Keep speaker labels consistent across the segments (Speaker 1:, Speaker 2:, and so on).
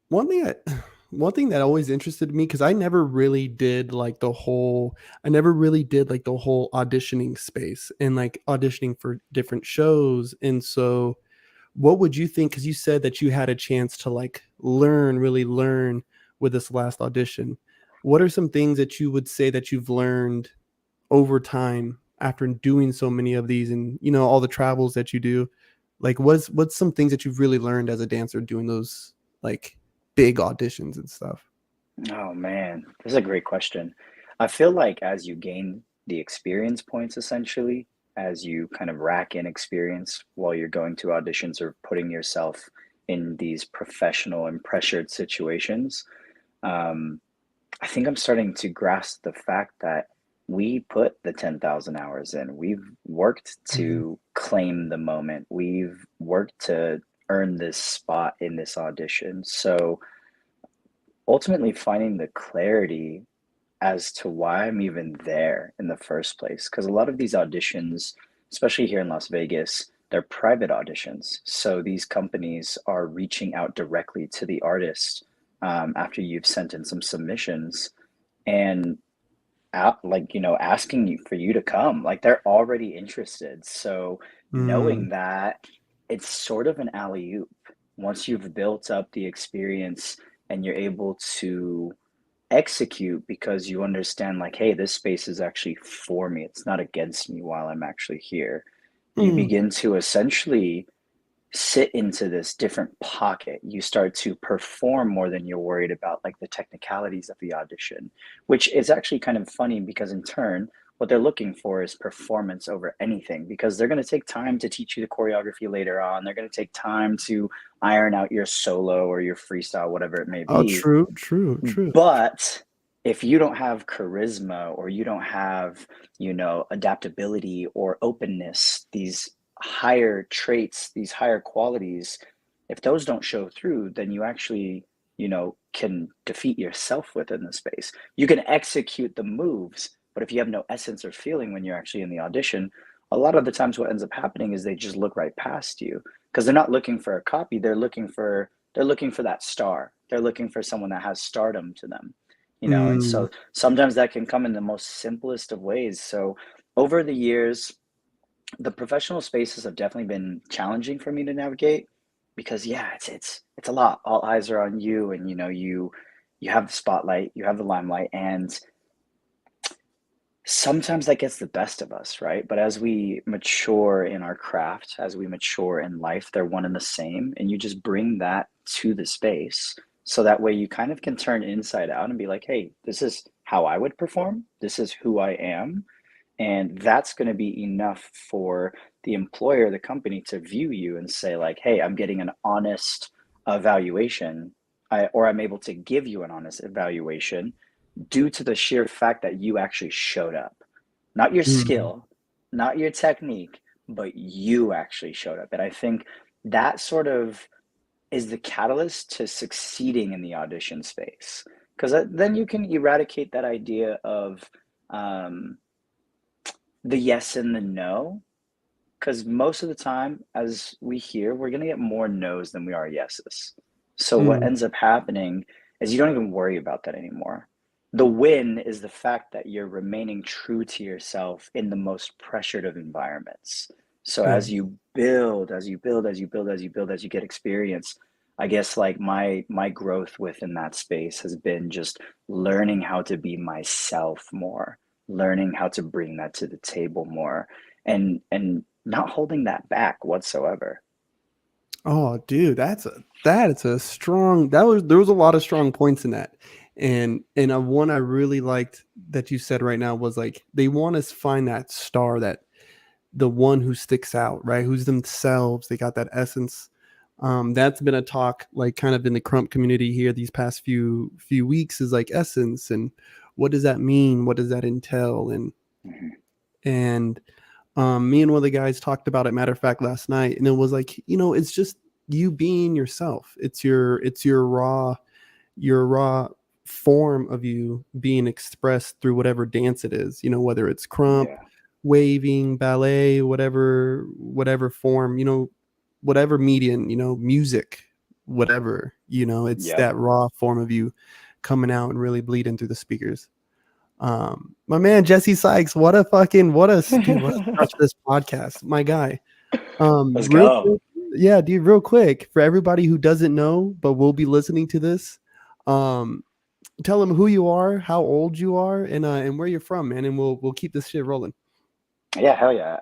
Speaker 1: one thing that one thing that always interested me, because I never really did like the whole auditioning space and like auditioning for different shows. And so what would you think, because you said that you had a chance to like really learn with this last audition, what are some things that you would say that you've learned over time after doing so many of these, and all the travels that you do? Like what's some things that you've really learned as a dancer doing those like big auditions and stuff?
Speaker 2: Oh man, this is a great question. I feel like as you gain the experience points, essentially, as you kind of rack in experience while you're going to auditions or putting yourself in these professional and pressured situations, um, I think I'm starting to grasp the fact that we put the 10,000 hours in. We've worked
Speaker 1: Mhm.
Speaker 2: to claim the moment. We've worked to earn this spot in this audition. So ultimately finding the clarity as to why I'm even there in the first place. Because a lot of these auditions, especially here in Las Vegas, they're private auditions. So these companies are reaching out directly to the artist after you've sent in some submissions and asking you for you to come. Like they're already interested. So knowing
Speaker 1: Mm,
Speaker 2: that it's sort of an alley oop once you've built up the experience and you're able to execute because you understand like, hey, this space is actually for me, it's not against me while I'm actually here. You
Speaker 1: mm,
Speaker 2: begin to essentially sit into this different pocket. You start to perform more than you're worried about like the technicalities of the audition, which is actually kind of funny because in turn, what they're looking for is performance over anything because they're going to take time to teach you the choreography later on. They're going to take time to iron out your solo or your freestyle, whatever it may
Speaker 1: oh,
Speaker 2: be.
Speaker 1: true, true, true.
Speaker 2: But if you don't have charisma or you don't have, adaptability or openness, these higher traits, these higher qualities, if those don't show through, then you actually, can defeat yourself within the space. You can execute the moves, but if you have no essence or feeling when you're actually in the audition, a lot of the times what ends up happening is they just look right past you because they're not looking for a copy, they're looking for that star. They're looking for someone that has stardom to them, and
Speaker 1: Mm,
Speaker 2: so sometimes that can come in the most simplest of ways. So over the years, the professional spaces have definitely been challenging for me to navigate because yeah, it's a lot. All eyes are on you, and you have the spotlight, you have the limelight, and sometimes that gets the best of us, right? But as we mature in our craft, as we mature in life, they're one and the same. And you just bring that to the space. So that way you kind of can turn inside out and be like, hey, this is how I would perform. This is who I am. And that's going to be enough for the employer, the company to view you and say, like, hey, I'm getting an honest evaluation, or I'm able to give you an honest evaluation due to the sheer fact that you actually showed up. Not your
Speaker 1: mm.
Speaker 2: skill, not your technique, but you actually showed up. And I think that sort of is the catalyst to succeeding in the audition space. Because then you can eradicate that idea of um, the yes and the no. Because most of the time, as we hear, we're going to get more no's than we are yeses. So what
Speaker 1: Mm.
Speaker 2: ends up happening is you don't even worry about that anymore. The win is the fact that you're remaining true to yourself in the most pressured of environments. So
Speaker 1: Yeah.
Speaker 2: as you build, as you build, as you build, as you build, as you get experience, I guess like my growth within that space has been just learning how to be myself more, learning how to bring that to the table more, and not holding that back whatsoever.
Speaker 1: Oh, dude, that's a strong. That was There was a lot of strong points in that, and one I really liked that you said right now was like they want to find that star, that the one who sticks out, right? Who's themselves. They got that essence. That's been a talk like kind of in the Crump community here these past few weeks, is like essence, and what does that mean? What does that entail?
Speaker 2: Mhm.
Speaker 1: And me and one of the guys talked about it, matter of fact, last night, and it was like, it's just you being yourself. It's your raw form of you being expressed through whatever dance it is, whether it's crump,
Speaker 2: Yeah.
Speaker 1: waving, ballet, whatever form, whatever median, music. whatever, it's
Speaker 2: Yep.
Speaker 1: that raw form of you coming out and really bleeding through the speakers. My man Jesse Sykes, what a start to this podcast, my guy.
Speaker 2: Let's
Speaker 1: Real
Speaker 2: go.
Speaker 1: quick, yeah, dude, real quick, for everybody who doesn't know but will be listening to this, um, tell them who you are, how old you are, and where you're from, man, and we'll keep this shit rolling.
Speaker 2: Yeah, hell yeah.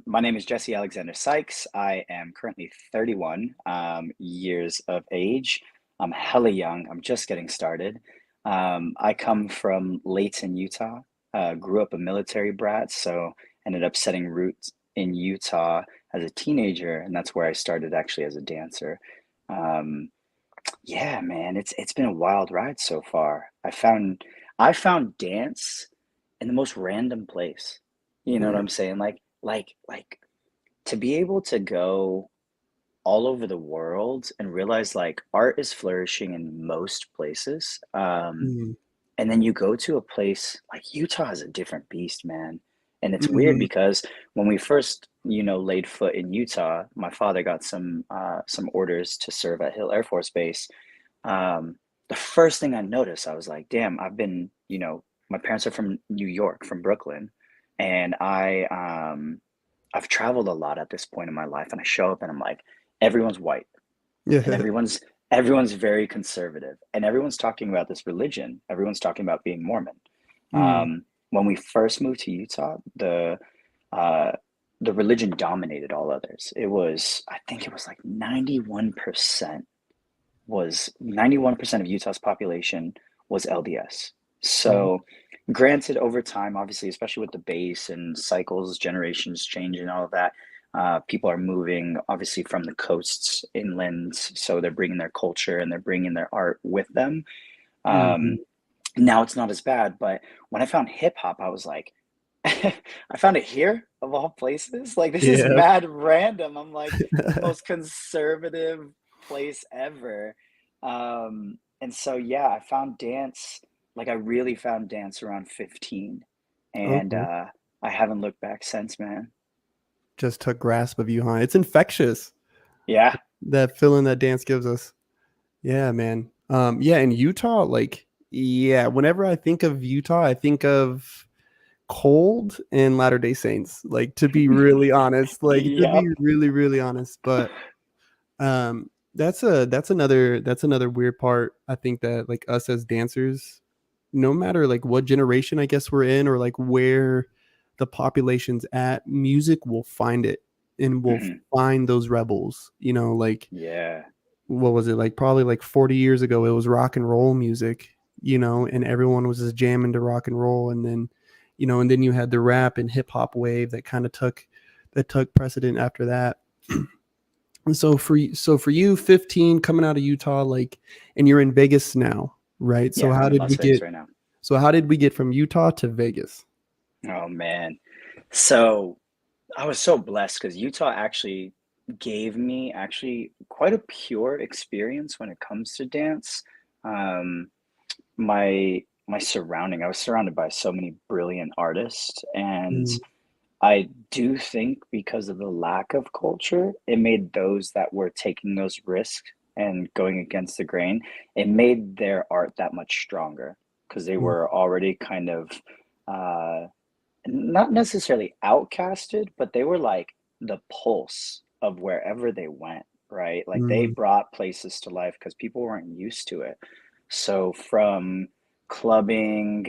Speaker 2: My name is Jesse Alexander Sykes. I am currently 31 years of age. I'm hella young. I'm just getting started. I come from Layton, Utah. Grew up a military brat, so ended up setting roots in Utah as a teenager, and that's where I started actually as a dancer. Um, yeah, man, it's been a wild ride so far. I found dance in the most random place. You know what
Speaker 1: Right.
Speaker 2: I'm saying? Like to be able to go all over the world and realize like art is flourishing in most places.
Speaker 1: Mm,
Speaker 2: And then you go to a place like Utah is a different beast, man. And it's weird
Speaker 1: mhm.
Speaker 2: because when we first, laid foot in Utah, my father got some orders to serve at Hill Air Force Base. um, the first thing I noticed, I was like, damn, my parents are from New York, from Brooklyn, and I've traveled a lot at this point in my life, and I show up and I'm like, everyone's white and
Speaker 1: Yeah.
Speaker 2: everyone's very conservative, and everyone's talking about this religion. Everyone's talking about being Mormon.
Speaker 1: Mm,
Speaker 2: When we first moved to Utah, uh, the religion dominated all others. I think it was like 91% of Utah's population was LDS.
Speaker 1: mm,
Speaker 2: So, granted, over time, obviously, especially with the base and cycles, generations change and all of that, people are moving obviously from the coasts inland. So they're bringing their culture and they're bringing their art with them.
Speaker 1: mhm.
Speaker 2: Um, Now it's not as bad, but when I found hip hop, I was like, I found it here of all places. Like, this is
Speaker 1: Yeah.
Speaker 2: mad random. I'm like, the most conservative place ever. And so, yeah, I found dance, like, I really found dance around 15. And
Speaker 1: Okay.
Speaker 2: I haven't looked back since, man.
Speaker 1: Just took grasp of you, huh? It's infectious.
Speaker 2: Yeah.
Speaker 1: That feeling that dance gives us. Yeah, man. Yeah, in Utah, like, yeah, whenever I think of Utah, I think of cold and Latter-day Saints, like, to be really honest, like, to be
Speaker 2: Yep.
Speaker 1: really, really honest. But that's another weird part. I think that like us as dancers, no matter like what generation I guess we're in or like where the population's at, music will find it and will
Speaker 2: Mhm.
Speaker 1: find those rebels. Like
Speaker 2: Yeah.
Speaker 1: what was it, like probably like 40 years ago it was rock and roll music, and everyone was just jamming to rock and roll, and then you had the rap and hip hop wave that took precedent after that. And so for you, 15, coming out of Utah, like, and you're in Vegas now, right? So
Speaker 2: Yeah,
Speaker 1: how
Speaker 2: I'm in
Speaker 1: did we
Speaker 2: Las Vegas
Speaker 1: get
Speaker 2: right now.
Speaker 1: so how did we get from Utah to Vegas?
Speaker 2: Oh, man. So I was so blessed because Utah actually gave me actually quite a pure experience when it comes to dance. Um, my surrounding, I was surrounded by so many brilliant artists, and
Speaker 1: Mm,
Speaker 2: I do think because of the lack of culture, it made those that were taking those risks and going against the grain, it made their art that much stronger because they
Speaker 1: mm,
Speaker 2: were already kind of uh, not necessarily outcasted, but they were like the pulse of wherever they went, right? Like they
Speaker 1: mm,
Speaker 2: brought places to life because people weren't used to it. So from clubbing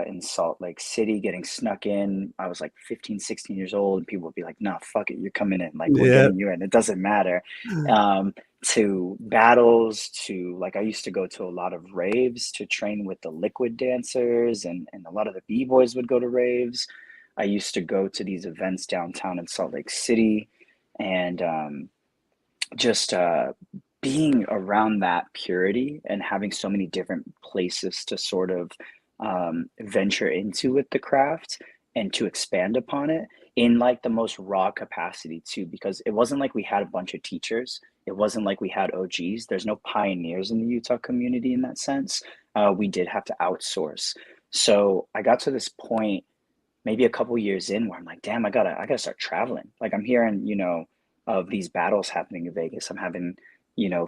Speaker 2: in Salt Lake City, getting snuck in, I was like 15, 16 years old, and people would be like, "No, fuck it, you're coming in. Like we're
Speaker 1: yeah.
Speaker 2: getting you in. It doesn't matter." Um, to battles, to like I used to go to a lot of raves to train with the liquid dancers, and a lot of the b-boys would go to raves. I used to go to these events downtown in Salt Lake City, and just being around that purity and having so many different places to sort of venture into with the craft and to expand upon it in like the most raw capacity too, because it wasn't like we had a bunch of teachers. It wasn't like we had OGs. There's no pioneers in the Utah community in that sense. We did have to outsource. So I got to this point maybe a couple years in where I'm like, damn, I gotta start traveling. Like I'm hearing, of these battles happening in Vegas. I'm having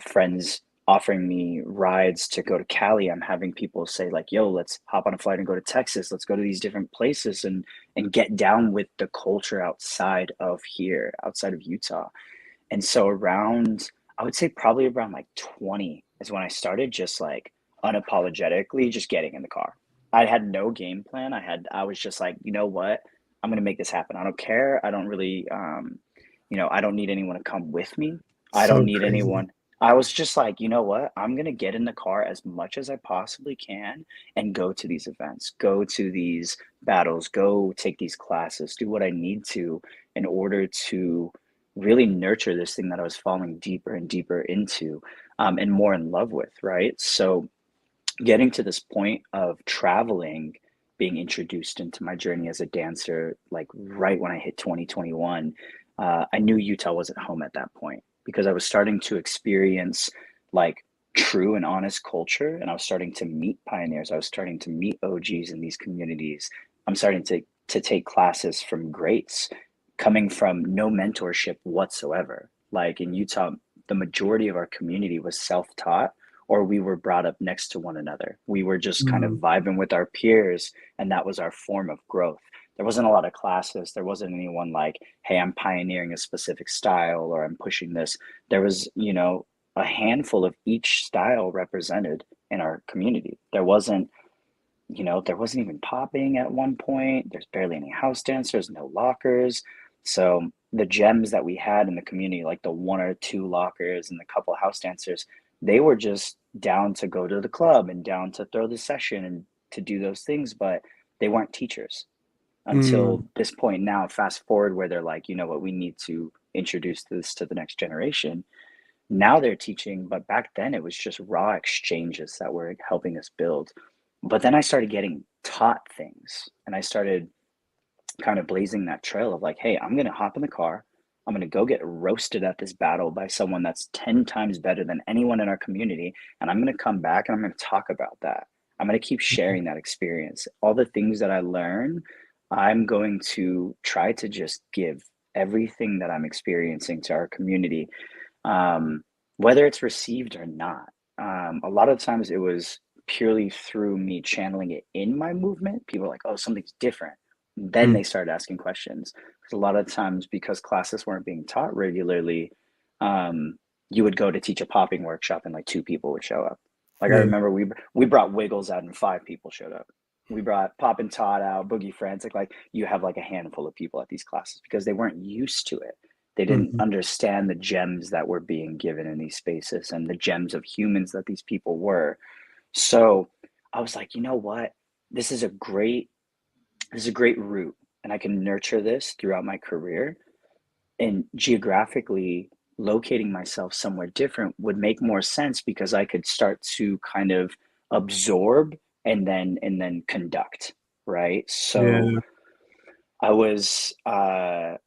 Speaker 2: friends offering me rides to go to Cali. I'm having people say like, "Yo, let's hop on a flight and go to Texas. Let's go to these different places and get down with the culture outside of here, outside of Utah." And so around, I would say probably around like 20 is when I started just like unapologetically just getting in the car. I had no game plan. I was just like, you know what? I'm gonna make this happen. I don't care. I don't really, I don't need anyone to come with me. I don't
Speaker 1: So
Speaker 2: need
Speaker 1: crazy.
Speaker 2: anyone. I was just like, you know what? I'm gonna get in the car as much as I possibly can and go to these events, go to these battles, go take these classes, do what I need to in order to really nurture this thing that I was falling deeper and deeper into, and more in love with, right? So getting to this point of traveling, being introduced into my journey as a dancer, like right when I hit 2021, I knew Utah wasn't home at that point because I was starting to experience like true and honest culture, and I was starting to meet pioneers. I was starting to meet OGs in these communities. I'm starting to take classes from greats coming from no mentorship whatsoever. Like in Utah, the majority of our community was self-taught or we were brought up next to one another. We were just kind of
Speaker 1: Mm,
Speaker 2: vibing with our peers, and that was our form of growth. There wasn't a lot of classes. There wasn't anyone like, hey, I'm pioneering a specific style or I'm pushing this. There was, a handful of each style represented in our community. There wasn't even popping at one point. There's barely any house dancers, no lockers. So the gems that we had in the community, like the one or two lockers and the couple house dancers, they were just down to go to the club and down to throw the session and to do those things, but they weren't teachers
Speaker 1: mm,
Speaker 2: until this point now. Fast forward where they're like, you know what, we need to introduce this to the next generation. Now they're teaching, but back then it was just raw exchanges that were helping us build. But then I started getting taught things and I started kind of blazing that trail of like, hey, I'm going to hop in the car. I'm going to go get roasted at this battle by someone that's 10 times better than anyone in our community. And I'm going to come back and I'm going to talk about that. I'm going to keep sharing that experience. All the things that I learn, I'm going to try to just give everything that I'm experiencing to our community, um, whether it's received or not. A lot of times it was purely through me channeling it in my movement. People are like, oh, something's different. Then
Speaker 1: mm.
Speaker 2: they started asking questions. Because a lot of times, because classes weren't being taught regularly, you would go to teach a popping workshop and like two people would show up. Like I
Speaker 1: Yeah.
Speaker 2: remember we brought Wiggles out and five people showed up. We brought Pop and Todd out, Boogie Friends. Like you have like a handful of people at these classes because they weren't used to it. They didn't
Speaker 1: Mhm.
Speaker 2: understand the gems that were being given in these spaces and the gems of humans that these people were. So I was like, you know what? This is a great this is a great route, and I can nurture this throughout my career. And geographically, locating myself somewhere different would make more sense because I could start to kind of absorb and then conduct, right? So
Speaker 1: Yeah.
Speaker 2: I was I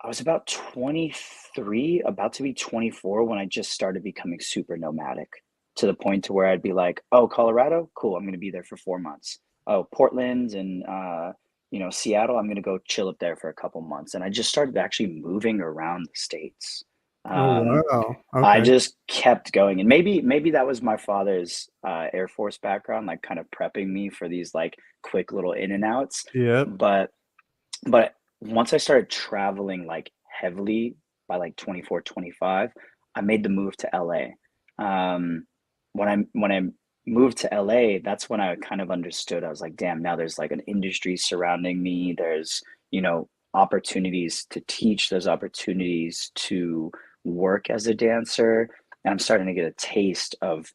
Speaker 2: was about 23, about to be 24 when I just started becoming super nomadic to the point to where I'd be like, "Oh, Colorado? Cool. I'm going to be there for 4 months. Oh, Portland and Seattle, I'm going to go chill up there for a couple months." And I just started actually moving around the states.
Speaker 1: Oh,
Speaker 2: Um,
Speaker 1: wow.
Speaker 2: I
Speaker 1: Okay.
Speaker 2: just kept going, and maybe that was my father's Air Force background, like kind of prepping me for these like quick little in and outs.
Speaker 1: Yep.
Speaker 2: But once I started traveling like heavily by like 24, 25, I made the move to LA. When I moved to LA, that's when I kind of understood. I was like, damn, now there's like an industry surrounding me. There's, opportunities to teach, there's opportunities to work as a dancer, and I'm starting to get a taste of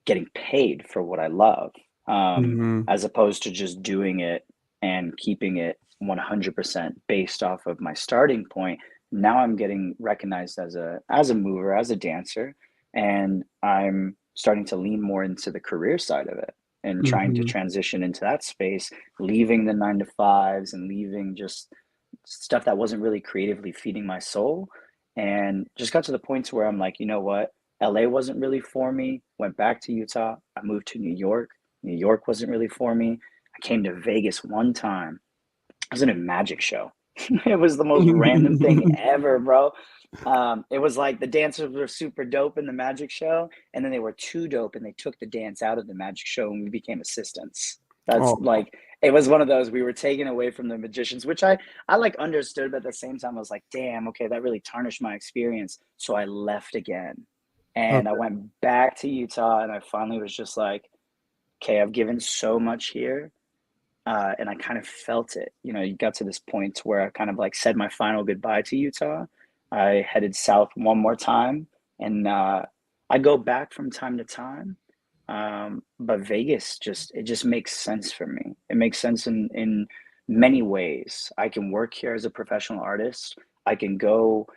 Speaker 2: getting paid for what I love.
Speaker 1: Mhm.
Speaker 2: As opposed to just doing it and keeping it 100% based off of my starting point. Now I'm getting recognized as a mover, as a dancer, and I'm starting to lean more into the career side of it and trying to
Speaker 1: Mhm.
Speaker 2: transition into that space, leaving the 9 to 5s and leaving just stuff that wasn't really creatively feeding my soul, and just got to the point where I'm like, you know what? LA wasn't really for me. Went back to Utah. I moved to New York. New York wasn't really for me. I came to Vegas one time. I was in a magic show. It was the most random thing ever, bro. It was like the dancers were super dope in the magic show, and then they were too dope, and they took the dance out of the magic show, and we became assistants. That's
Speaker 1: Oh,
Speaker 2: like it was one of those we were taken away from the magicians, which I like understood, but at the same time I was like, damn, okay, that really tarnished my experience. So I left again, and I
Speaker 1: okay.
Speaker 2: went back to Utah, and I finally was just like, okay, I've given so much here, and I kind of felt it. You know, you got to this point where I kind of like said my final goodbye to Utah. I headed south one more time, and I go back from time to time. But Vegas just it just makes sense for me. It makes sense in many ways. I can work here as a professional artist. I can go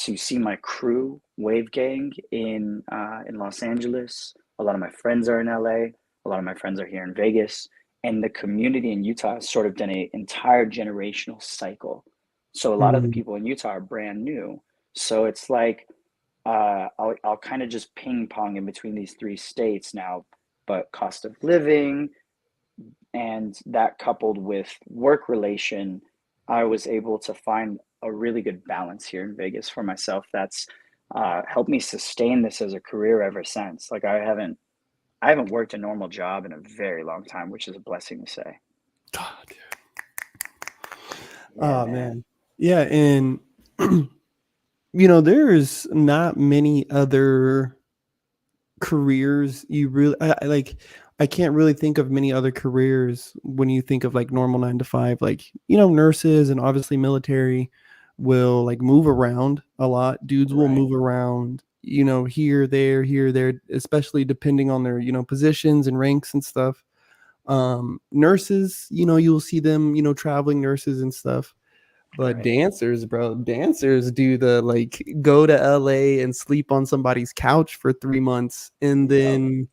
Speaker 2: to see my crew, Wave Gang, in Los Angeles. A lot of my friends are in LA. A lot of my friends are here in Vegas, and the community in Utah has sort of done an entire generational cycle. So a lot of the
Speaker 1: Mm,
Speaker 2: people in Utah are brand new. So it's like I'll kind of just ping pong in between these three states now, but cost of living and that coupled with work relation, I was able to find a really good balance here in Vegas for myself. That's helped me sustain this as a career ever since. Like I haven't worked a normal job in a very long time, which is a blessing to say.
Speaker 1: God.
Speaker 2: Yeah,
Speaker 1: Oh
Speaker 2: man.
Speaker 1: man. Yeah, and there's not many other careers you really I like I can't really think of many other careers when you think of like normal 9 to 5, like nurses and obviously military will like move around a lot. Dudes will
Speaker 2: Right.
Speaker 1: move around, here there, especially depending on their positions and ranks and stuff. Nurses, you'll see them, traveling nurses and stuff. But
Speaker 2: Right.
Speaker 1: dancers, bro, dancers do the like go to LA and sleep on somebody's couch for 3 months and
Speaker 2: Yep.
Speaker 1: then,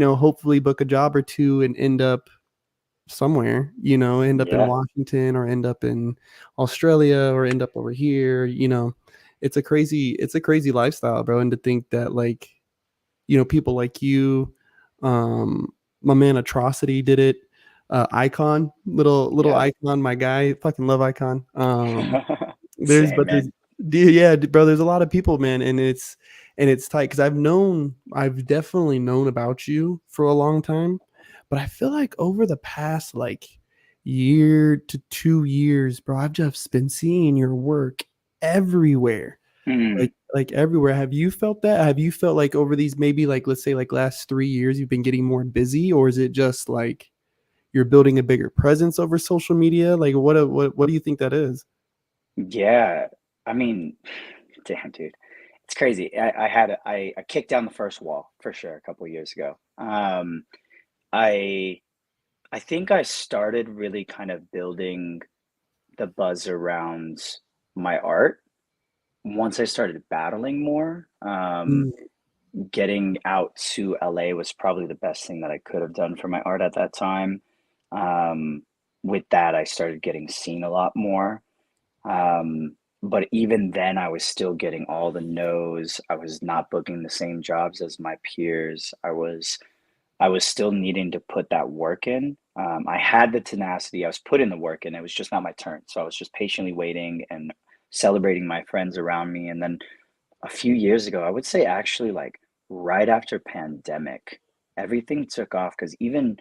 Speaker 1: hopefully book a job or two and end up somewhere, end up in
Speaker 2: Yeah.
Speaker 1: Washington or end up in Australia or end up over here. It's a crazy lifestyle, bro. And to think that like, people like you, my man Atrocity did it. Icon, little
Speaker 2: Yep.
Speaker 1: Icon, my guy, fucking love Icon. There's
Speaker 2: Same,
Speaker 1: but there's
Speaker 2: man.
Speaker 1: yeah, bro, there's a lot of people, man, and it's tight because I've definitely known about you for a long time, but I feel like over the past like year to 2 years, bro, I've just been seeing your work everywhere.
Speaker 2: Mm.
Speaker 1: Like everywhere. Have you felt that? Have you felt like over these maybe like let's say like last 3 years you've been getting more busy, or is it just like you're building a bigger presence over social media? Like what do you think that is?
Speaker 2: Yeah. I mean, damn, dude. It's crazy. I kicked down the first wall for sure a couple of years ago. I I think I started really kind of building the buzz around my art once I started battling more.
Speaker 1: Mm,
Speaker 2: Getting out to LA was probably the best thing that I could have done for my art at that time. Um, with that, I started getting seen a lot more. But even then, I was still getting all the no's. I was not booking the same jobs as my peers. I was still needing to put that work in. I had the tenacity. I was putting the work in. It was just not my turn. So I was just patiently waiting and celebrating my friends around me. And then a few years ago, I would say actually like right after pandemic, everything took off because even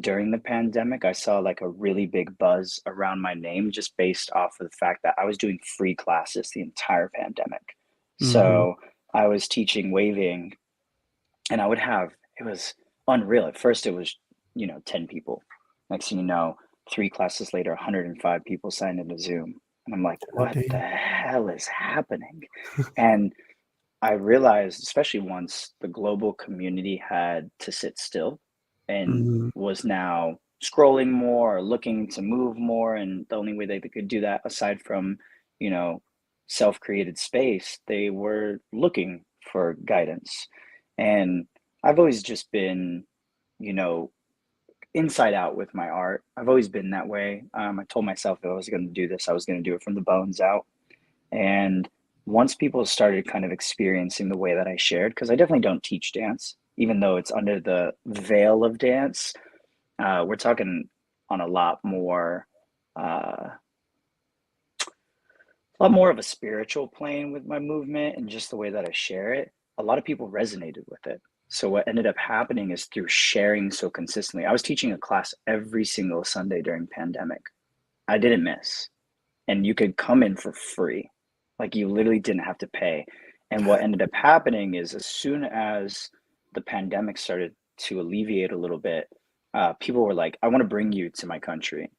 Speaker 2: during the pandemic, I saw like a really big buzz around my name just based off of the fact that I was doing free classes the entire pandemic.
Speaker 1: mhm.
Speaker 2: So I was teaching waving and I would have it was unreal. At first it was, 10 people. Next thing you know, three classes later, 105 people signed into Zoom. And I'm like,
Speaker 1: God
Speaker 2: what the
Speaker 1: damn.
Speaker 2: hell is happening? And I realized, especially once the global community had to sit still and
Speaker 1: Mhm.
Speaker 2: was now scrolling more or looking to move more, and the only way they could do that aside from, you know, self-created space, they were looking for guidance. And I've always just been, you know, inside out with my art. I've always been that way. I told myself if I was going to do this, I was going to do it from the bones out. And once people started kind of experiencing the way that I shared, because I definitely don't teach dance, even though it's under the veil of dance, we're talking on a lot more uh, a lot more of a spiritual plane with my movement and just the way that I share it. A lot of people resonated with it. So what ended up happening is through sharing so consistently. I was teaching a class every single Sunday during pandemic. I didn't miss. And you could come in for free. Like you literally didn't have to pay. And what ended up happening is as soon as the pandemic started to alleviate a little bit, people were like, I want to bring you to my country.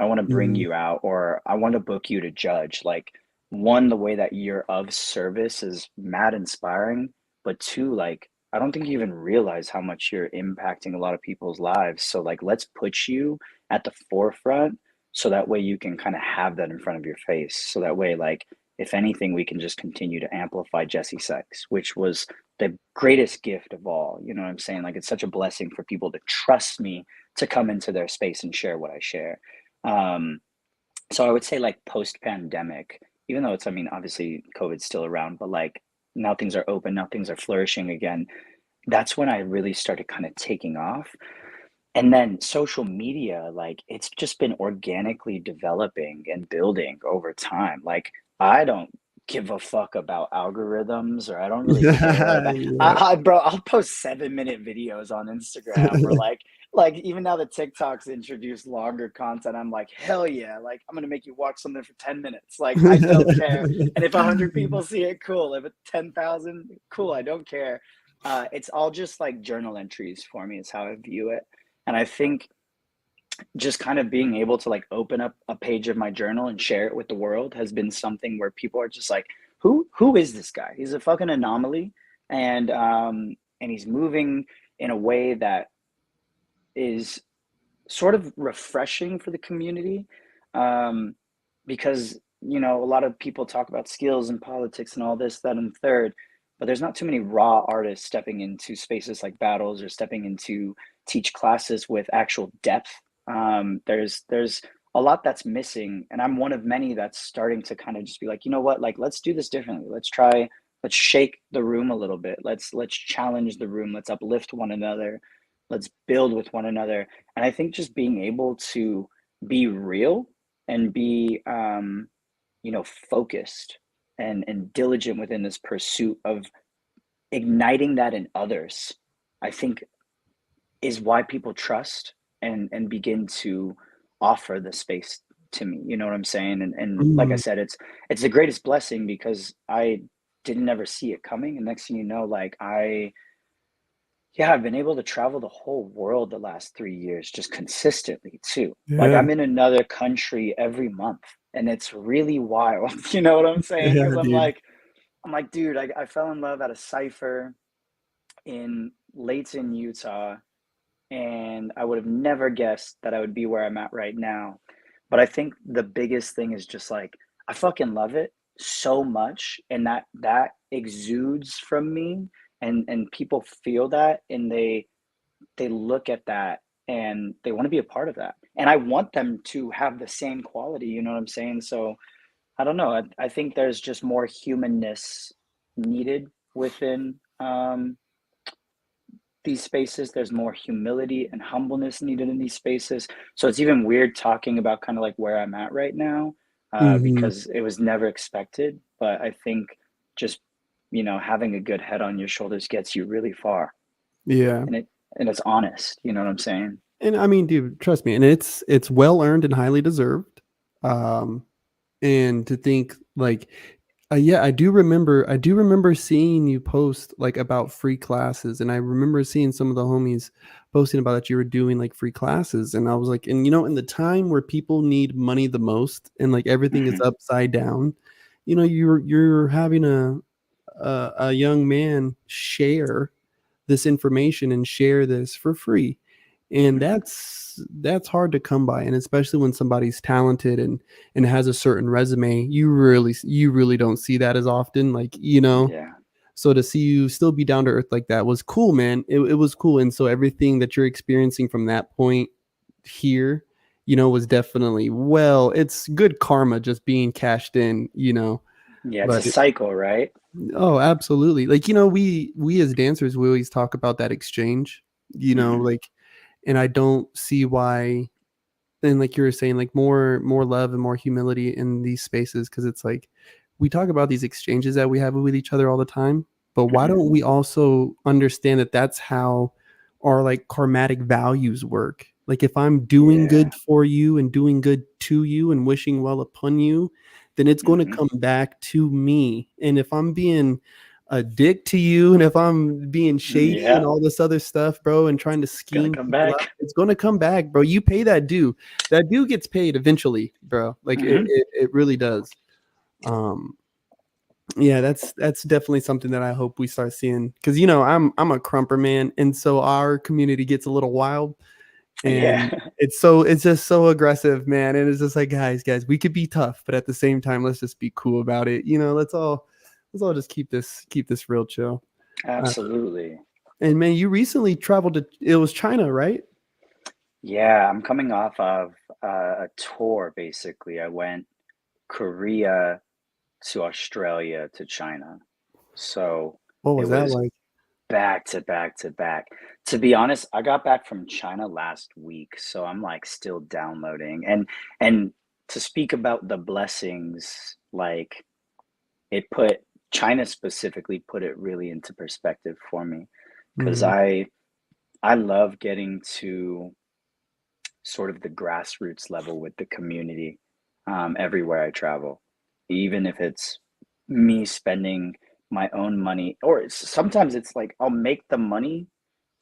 Speaker 2: I want to bring
Speaker 1: Mm.
Speaker 2: you out, or I want to book you to judge. Like, one, the way that you're of service is mad inspiring, but two, like, I don't think you even realize how much you're impacting a lot of people's lives. So, like, let's put you at the forefront so that way you can kind of have that in front of your face. So that way, like, if anything, we can just continue to amplify Jesse Sykes, which was the greatest gift of all. You know what I'm saying? Like, it's such a blessing for people to trust me to come into their space and share what I share. Um, so I would say like post pandemic, even though it's, I mean, obviously COVID's still around, but like now things are open, now things are flourishing again. That's when I really started kind of taking off. And then social media, like it's just been organically developing and building over time. Like I don't give a fuck about algorithms or I don't really care about
Speaker 1: Yeah.
Speaker 2: bro, I'll post 7-minute videos on Instagram or like even now that TikTok's introduced longer content, I'm like, hell yeah, like I'm gonna make you watch something for 10 minutes. Like I don't care. And if 100 people see it, cool. If it's 10,000, cool, I don't care. It's all just like journal entries for me is how I view it. And I think just kind of being able to like open up a page of my journal and share it with the world has been something where people are just like, who is this guy? He's a fucking anomaly, and he's moving in a way that is sort of refreshing for the community, um, because you know a lot of people talk about skills and politics and all this, that, and third, but there's not too many raw artists stepping into spaces like battles or stepping into teach classes with actual depth. There's a lot that's missing, and I'm one of many that's starting to kind of just be like, you know what, like let's do this differently. Let's try. Let's shake the room a little bit. Let's challenge the room. Let's uplift one another. Let's build with one another. And I think just being able to be real and be, focused and diligent within this pursuit of igniting that in others, I think is why people trust and begin to offer the space to me. You know what I'm saying? And like I
Speaker 1: Mm.
Speaker 2: said, it's the greatest blessing because I didn't ever see it coming. And next thing you know, like I've been able to travel the whole world the last 3 years just consistently too. Like
Speaker 1: Yeah.
Speaker 2: I'm in another country every month, and it's really wild. You know what I'm saying?
Speaker 1: Yeah,
Speaker 2: Because
Speaker 1: dude.
Speaker 2: I'm like, dude, I fell in love at a cipher in Layton, Utah, and I would have never guessed that I would be where I'm at right now. But I think the biggest thing is just like I fucking love it so much, and that exudes from me, and people feel that, and they look at that and they want to be a part of that. And I want them to have the same quality, you know what I'm saying? So I don't know. I think there's just more humanness needed within these spaces. There's more humility and humbleness needed in these spaces. So it's even weird talking about kind of like where I'm at right now,
Speaker 1: Mhm.
Speaker 2: because it was never expected. But I think just, having a good head on your shoulders gets you really far.
Speaker 1: Yeah.
Speaker 2: And it's honest, you know what I'm saying?
Speaker 1: And I mean, dude, trust me, and it's well earned and highly deserved. Um, and to think like, yeah, I do remember seeing you post like about free classes, and I remember seeing some of the homies posting about that you were doing like free classes, and I was like, and in the time where people need money the most, and like everything is
Speaker 2: Hmm.
Speaker 1: upside down, you're having a young man share this information and share this for free. And
Speaker 2: Hmm.
Speaker 1: that's hard to come by, and especially when somebody's talented and has a certain resume, you really don't see that as often,
Speaker 2: Yeah.
Speaker 1: so to see you still be down to earth like that was cool, man. It was cool. And so everything that you're experiencing from that point here, was definitely, well, it's good karma just being cashed in.
Speaker 2: Yeah, it's a
Speaker 1: But
Speaker 2: cycle, right?
Speaker 1: oh, absolutely. Like, we as dancers, we always talk about that exchange,
Speaker 2: Hmm.
Speaker 1: like, and I don't see why, and like you were saying, like more love and more humility in these spaces, because it's like, we talk about these exchanges that we have with each other all the time, but why
Speaker 2: Hmm.
Speaker 1: don't we also understand that that's how our like karmatic values work? Like if I'm doing
Speaker 2: Yeah.
Speaker 1: good for you and doing good to you and wishing well upon you, then it's going to
Speaker 2: Hmm.
Speaker 1: come back to me. And if I'm being a dick to you and if I'm being shady and
Speaker 2: Yeah.
Speaker 1: all this other stuff, bro, and trying to
Speaker 2: Gonna
Speaker 1: scheme
Speaker 2: come
Speaker 1: people out,
Speaker 2: back.
Speaker 1: it's going to come back, bro. You pay that due. That due gets paid eventually, bro. Like
Speaker 2: Hmm.
Speaker 1: it really does. Um, yeah, that's definitely something that I hope we start seeing because I'm a crumper man, and so our community gets a little wild, and
Speaker 2: Yeah.
Speaker 1: it's just so aggressive, man. And it's just like guys, we could be tough, but at the same time, let's just be cool about it. Let's all just keep this real chill. Uh,
Speaker 2: Absolutely.
Speaker 1: and man, you recently traveled to it was China, right?
Speaker 2: Yeah, I'm coming off of a tour basically. I went Korea to Australia to China. So
Speaker 1: What
Speaker 2: it
Speaker 1: was that
Speaker 2: was
Speaker 1: like?
Speaker 2: back to back to back. To be honest, I got back from China last week, so I'm like still downloading. And to speak about the blessings, like it put China specifically put it really into perspective for me because
Speaker 1: Mm,
Speaker 2: I love getting to sort of the grassroots level with the community everywhere I travel, even if it's me spending my own money, or sometimes it's like I'll make the money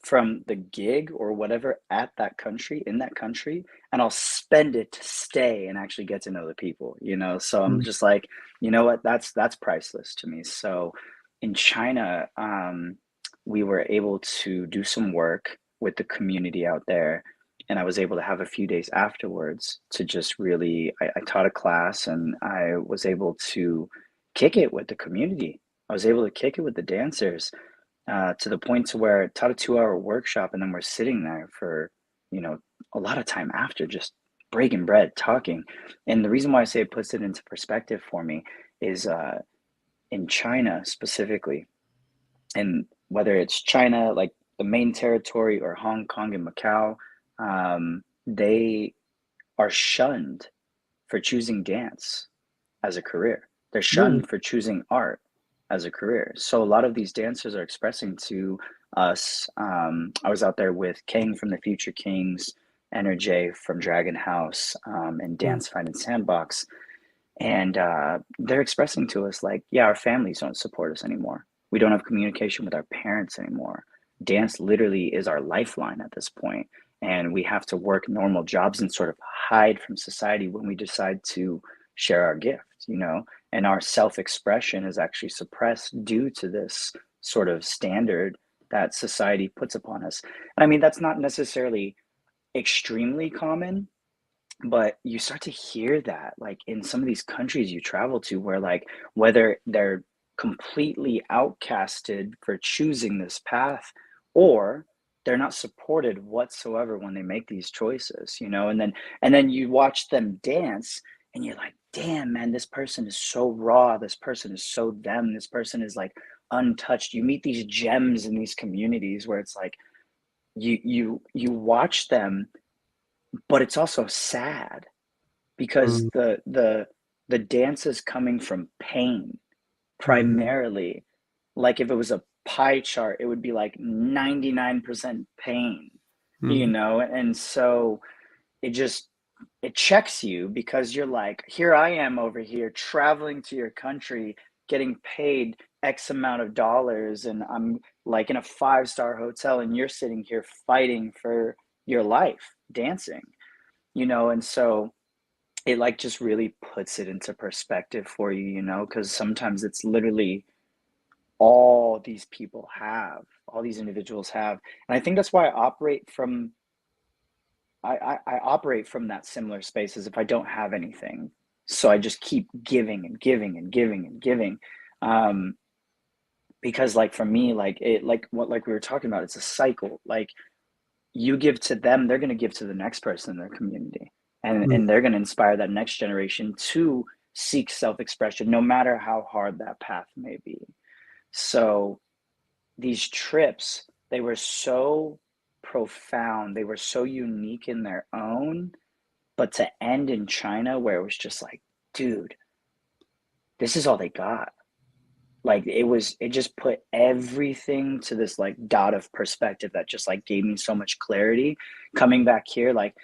Speaker 2: from the gig or whatever at that country, in that country, and I'll spend it to stay and actually get to know the people, you know? So I'm
Speaker 1: mm,
Speaker 2: just like, you know what? That's priceless to me. So in China, we were able to do some work with the community out there. And I was able to have a few days afterwards to just really, I taught a class and I was able to kick it with the community. I was able to kick it with the dancers to the point to where I taught a 2 hour workshop and then we're sitting there for, you know, a lot of time after just breaking bread, talking. And the reason why I say it puts it into perspective for me is in China specifically, and whether it's China, like the main territory, or Hong Kong and Macau, they are shunned for choosing dance as a career. They're
Speaker 1: really?
Speaker 2: shunned for choosing art as a career. So a lot of these dancers are expressing to us. I was out there with King from the Future Kings, Energy from Dragon House, and
Speaker 1: Mm,
Speaker 2: Dance Find and Sandbox. And they're expressing to us, like, yeah, our families don't support us anymore. We don't have communication with our parents anymore. Dance literally is our lifeline at this point, and we have to work normal jobs and sort of hide from society when we decide to share our gift, you know? And our self expression is actually suppressed due to this sort of standard that society puts upon us. And I mean, that's not necessarily extremely common, but you start to hear that like in some of these countries you travel to where like whether they're completely outcasted for choosing this path or they're not supported whatsoever when they make these choices, you know, and then you watch them dance and you're like, damn man, this person is so raw, this person is so them, this person is like untouched. You meet these gems in these communities where it's like you watch them, but it's also sad because
Speaker 1: mm,
Speaker 2: the dance is coming from pain
Speaker 1: mm,
Speaker 2: primarily. Like if it was a pie chart, it would be like 99% pain, you
Speaker 1: mm,
Speaker 2: know? And so it just it checks you because you're like, here I am over here traveling to your country, getting paid X amount of dollars, and I'm like in a five-star hotel, and you're sitting here fighting for your life, dancing, you know? And so it like just really puts it into perspective for you, you know, because sometimes it's literally all these people have, all these individuals have. And I think that's why I operate from that similar space as if I don't have anything. So I just keep giving and giving and giving and giving. Um, because like for me, like it like what like we were talking about, it's a cycle. Like you give to them, they're going to give to the next person in their community,
Speaker 1: mm.
Speaker 2: and they're going to inspire that next generation to seek self-expression no matter how hard that path may be. So these trips, they were so profound, they were so unique in their own, but to end in China where it was just like, dude, this is all they got. Like it just put everything to this like dot of perspective that just like gave me so much clarity coming back here. Like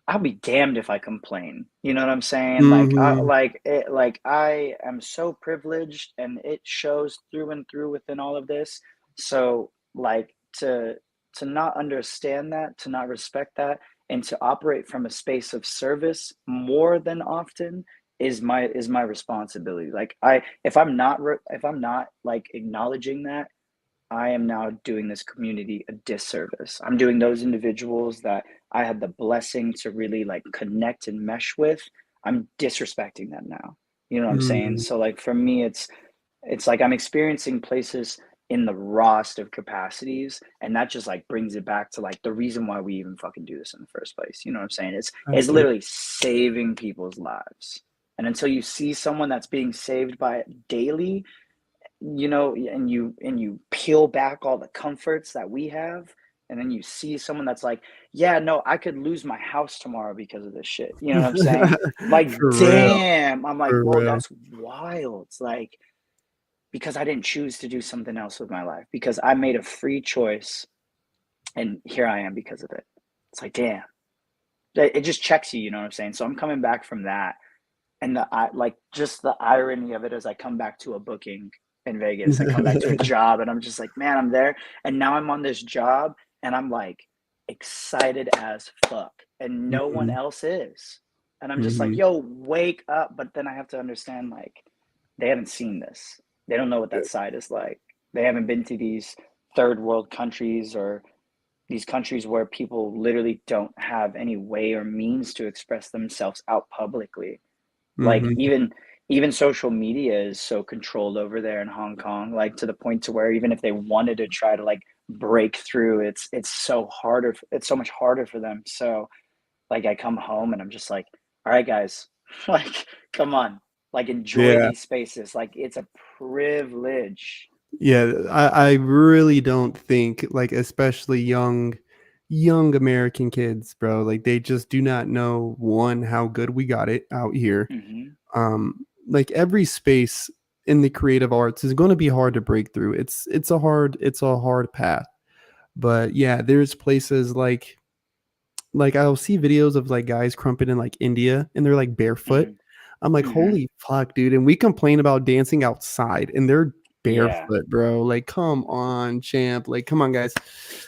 Speaker 2: I'll be damned if I complain. You know what I'm saying?
Speaker 1: Mhm.
Speaker 2: Like I am so privileged, and it shows through and through within all of this. So like to not understand that, to not respect that, and to operate from a space of service more than often is my responsibility. Like I if I'm not like acknowledging that, I am now doing this community a disservice. I'm doing those individuals that I had the blessing to really like connect and mesh with. I'm disrespecting them now. You know what I'm saying?
Speaker 1: Mhm.
Speaker 2: So like for me, it's like I'm experiencing places in the rawest of capacities, and that just like brings it back to like the reason why we even fucking do this in the first place. You know what I'm saying?
Speaker 1: I
Speaker 2: It's
Speaker 1: agree.
Speaker 2: literally saving people's lives. And until you see someone that's being saved by it daily, you know, and you peel back all the comforts that we have, and then you see someone that's like, yeah, no, I could lose my house tomorrow because of this shit. You know what I'm saying? Like,
Speaker 1: For real,
Speaker 2: damn. I'm like,
Speaker 1: for
Speaker 2: whoa,
Speaker 1: real.
Speaker 2: that's wild. It's like, because I didn't choose to do something else with my life, because I made a free choice, and here I am because of it. It's like, damn. It just checks you, you know what I'm saying? So I'm coming back from that, and like just the irony of it as I come back to a booking in Vegas, I come back to a job, and I'm just like, man, I'm there, and now I'm on this job, and I'm like excited as fuck, and no one
Speaker 1: Mhm,
Speaker 2: else is, and I'm just like,
Speaker 1: mhm.
Speaker 2: yo, wake up! But then I have to understand, like, they haven't seen this, they don't know what that side is like, they haven't been to these third world countries, or these countries where people literally don't have any way or means to express themselves out publicly. Like
Speaker 1: Mhm.
Speaker 2: even social media is so controlled over there in Hong Kong, like to the point to where even if they wanted to try to like break through, it's so harder, it's so much harder for them. So like I come home and I'm just like, all right guys, like come on, like enjoy
Speaker 1: Yeah.
Speaker 2: these spaces, like it's a privilege.
Speaker 1: Yeah, I really don't think, like, especially young American kids, bro, like, they just do not know, 1, how good we got it out here.
Speaker 2: Hmm.
Speaker 1: Like, every space in the creative arts is gonna be hard to break through. It's a hard path. But, yeah, there's places like, I'll see videos of, like, guys crumping in, like, India, and they're, like, barefoot.
Speaker 2: Hmm.
Speaker 1: I'm like,
Speaker 2: Hmm.
Speaker 1: "Holy fuck, dude," and we complain about dancing outside, and they're
Speaker 2: Yeah.
Speaker 1: barefoot, bro. Like, come on, champ. Like, come on, guys.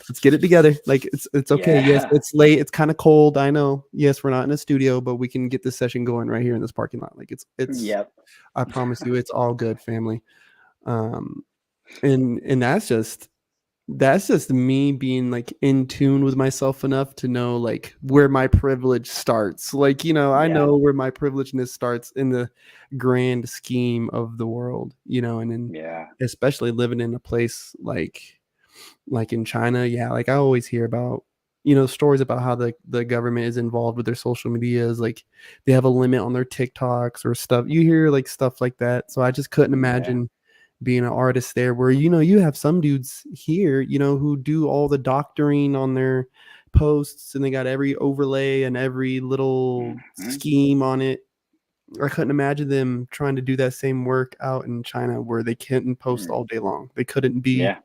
Speaker 1: Let's get it together. Like, it's okay. Yes,
Speaker 2: Yeah.
Speaker 1: it's late. It's kinda cold. I know. Yes, we're not in a studio, but we can get this session going right here in this parking lot. Like, it's
Speaker 2: Yep.
Speaker 1: I promise you, it's all good, family. Um, and that's just me being, like, in tune with myself enough to know, like, where my privilege starts. Like, I
Speaker 2: Yeah.
Speaker 1: know where my privilegeness starts in the grand scheme of the world, and then
Speaker 2: Yeah.
Speaker 1: especially living in a place like in China, yeah, like, I always hear about stories about how the government is involved with their social medias, like, they have a limit on their TikToks or stuff. You hear, like, stuff like that, so I just couldn't
Speaker 2: Yeah.
Speaker 1: imagine being an artist there where you have some dudes here who do all the doctoring on their posts and they got every overlay and every little
Speaker 2: Hmm.
Speaker 1: scheme on it. I couldn't imagine them trying to do that same work out in China where they couldn't post all day long. They couldn't be,
Speaker 2: Yeah.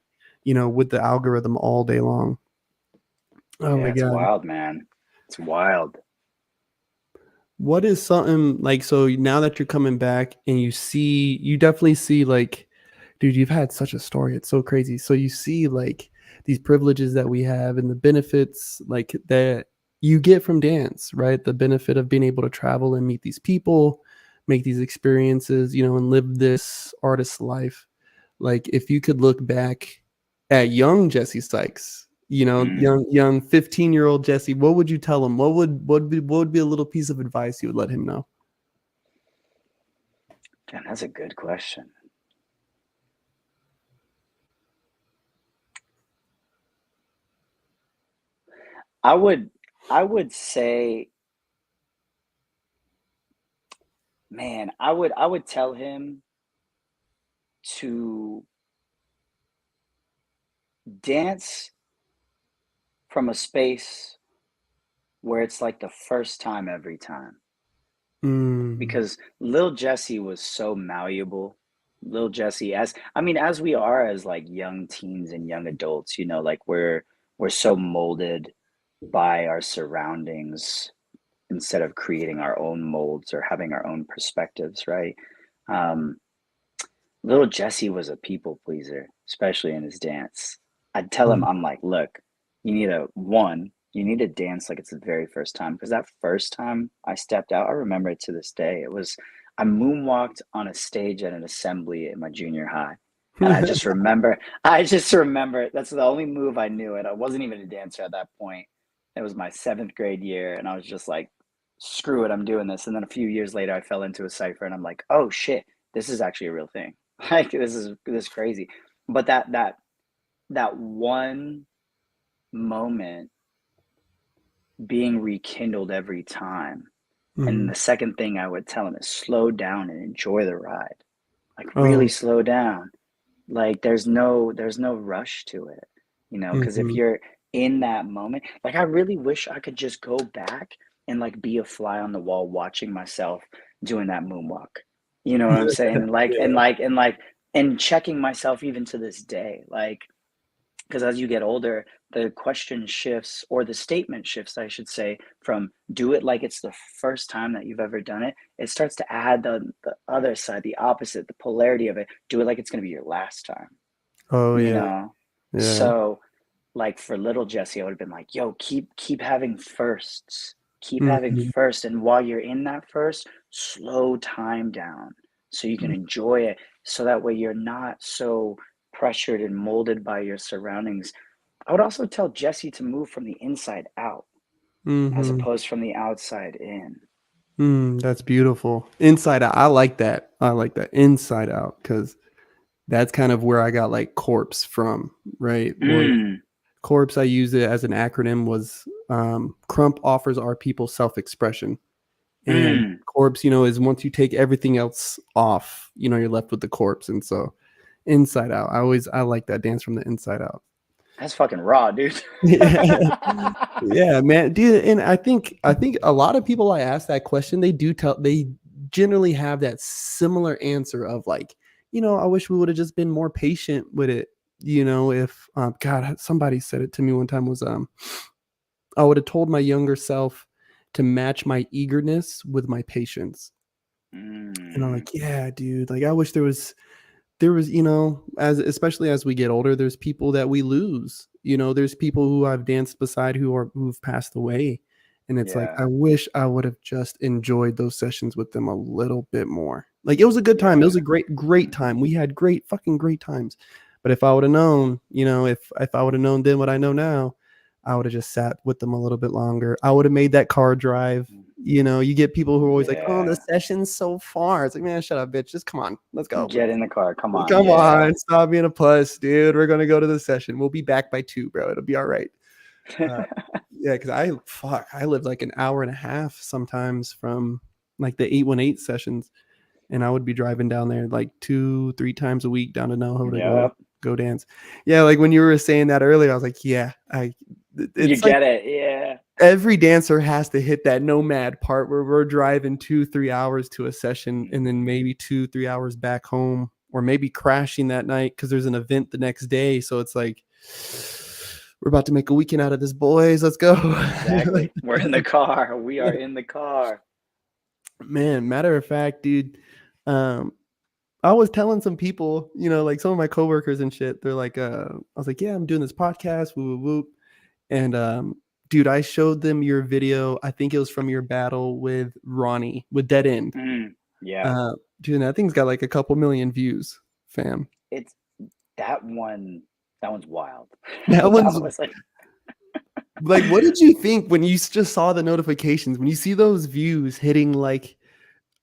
Speaker 1: with the algorithm all day long. Oh
Speaker 2: Yeah.
Speaker 1: my
Speaker 2: It's
Speaker 1: god.
Speaker 2: wild, man. It's wild.
Speaker 1: What is something like so now that you're coming back and you definitely see like dude, you've had such a story. It's so crazy. So you see like these privileges that we have and the benefits like that you get from dance, right? The benefit of being able to travel and meet these people, make these experiences, and live this artist life. Like if you could look back at young Jesse Sykes,
Speaker 2: Mm.
Speaker 1: young 15-year-old Jesse, what would you tell him? What would be a little piece of advice you would let him know?
Speaker 2: Damn, that's a good question. I would I would say, man, I would tell him to dance from a space where it's like the first time every time.
Speaker 1: Mm.
Speaker 2: because Lil Jesse was so malleable. Lil Jesse, as I mean, as we are as like young teens and young adults, you know, like we're so molded by our surroundings instead of creating our own molds or having our own perspectives, right? Um, Little Jesse was a people pleaser, especially in his dance. I'd tell him,
Speaker 1: Mm.
Speaker 2: I'm like, look, you need to dance like it's the very first time. Because that first time I stepped out, I remember it to this day. I moonwalked on a stage at an assembly in my junior high. And I just remember that's the only move I knew. And I wasn't even a dancer at that point. It was my seventh grade year. And I was just like, screw it, I'm doing this. And then a few years later, I fell into a cipher and I'm like, oh shit, this is actually a real thing. Like this is crazy. But that one moment being rekindled every time. And
Speaker 1: Mm.
Speaker 2: the second thing I would tell him is slow down and enjoy the ride. Like really
Speaker 1: Oh.
Speaker 2: slow down. Like there's no rush to it, because if
Speaker 1: Mhm.
Speaker 2: you're in that moment, like I really wish I could just go back and like be a fly on the wall watching myself doing that moonwalk. You know what I'm saying? And like and
Speaker 1: Yeah.
Speaker 2: like and like and checking myself even to this day. Like because as you get older, the question shifts, or the statement shifts, I should say, from do it like it's the first time that you've ever done it. It starts to add the other side, the opposite, the polarity of it. Do it like it's going to be your last time,
Speaker 1: Oh,
Speaker 2: you
Speaker 1: yeah.
Speaker 2: know?
Speaker 1: Yeah.
Speaker 2: So, like for little Jesse, I would have been like, yo, keep having firsts. Keep having
Speaker 1: Mhm.
Speaker 2: first. And while you're in that first, slow time down so you can enjoy it. So that way you're not so pressured and molded by your surroundings. I would also tell Jesse to move from the inside out as
Speaker 1: Mhm.
Speaker 2: opposed from the outside in.
Speaker 1: That's beautiful. Inside out. I like that. I like that. Inside out, because that's kind of where I got like corpse from, right? Was
Speaker 2: Mm,
Speaker 1: corpse, I use it as an acronym, was Crump offers our people self-expression. And
Speaker 2: mm.
Speaker 1: corpse, is once you take everything else off, you're left with the corpse. And so inside out. I like that dance from the inside out.
Speaker 2: That's fucking raw, dude.
Speaker 1: Yeah. Yeah, man, dude, and I think a lot of people I ask that question, they generally have that similar answer of like, I wish we would have just been more patient with it. If God, somebody said it to me one time, was I would have told my younger self to match my eagerness with my patience. And I'm
Speaker 2: Mm,
Speaker 1: like, yeah, dude, like I wish there was as especially as we get older, there's people that we lose. There's people who I've danced beside who've passed away, and it's like I
Speaker 2: yeah,
Speaker 1: wish I would have just enjoyed those sessions with them a little bit more. Like, it was a good time, it was
Speaker 2: yeah.
Speaker 1: a great time, we had great times. But if I would have known, if I would have known then what I know now, I would have just sat with them a little bit longer. I would have made that car drive. You get people who are always like, "Oh, the
Speaker 2: Yeah.
Speaker 1: session's so far." It's like, man, shut up, bitch. Just come on, let's go.
Speaker 2: Get in the car. Come on.
Speaker 1: Come
Speaker 2: Yeah.
Speaker 1: on, stop being a puss, dude. We're gonna go to the session. We'll be back by 2, bro. It'll be all right. Uh, yeah, because I lived like an hour and a half sometimes from like the 818 sessions, and I would be driving down there like 2, 3 times a week down to NoHo to go
Speaker 2: Yep.
Speaker 1: go dance. Yeah, like when you were saying that earlier, I was like, yeah,
Speaker 2: You
Speaker 1: it's like
Speaker 2: get it. Yeah.
Speaker 1: every dancer has to hit that nomad part where we're driving 2, 3 hours to a session and then maybe 2, 3 hours back home, or maybe crashing that night because there's an event the next day. So it's like, we're about to make a weekend out of this, boys. Let's go.
Speaker 2: Exactly. We're in the car. We are in the car.
Speaker 1: Man, matter of fact, dude, um, I was telling some people, like some of my coworkers and shit, they're like, I was like, yeah, I'm doing this podcast, whoop, whoop, whoop. And dude, I showed them your video. I think it was from your battle with Ronnie with Dead End.
Speaker 2: Mm, yeah.
Speaker 1: Dude, that thing's got like a couple million views, fam.
Speaker 2: It's that one. That one's wild.
Speaker 1: That
Speaker 2: That
Speaker 1: one's
Speaker 2: was like,
Speaker 1: like, what did you think when you just saw the notifications? When you see those views hitting like,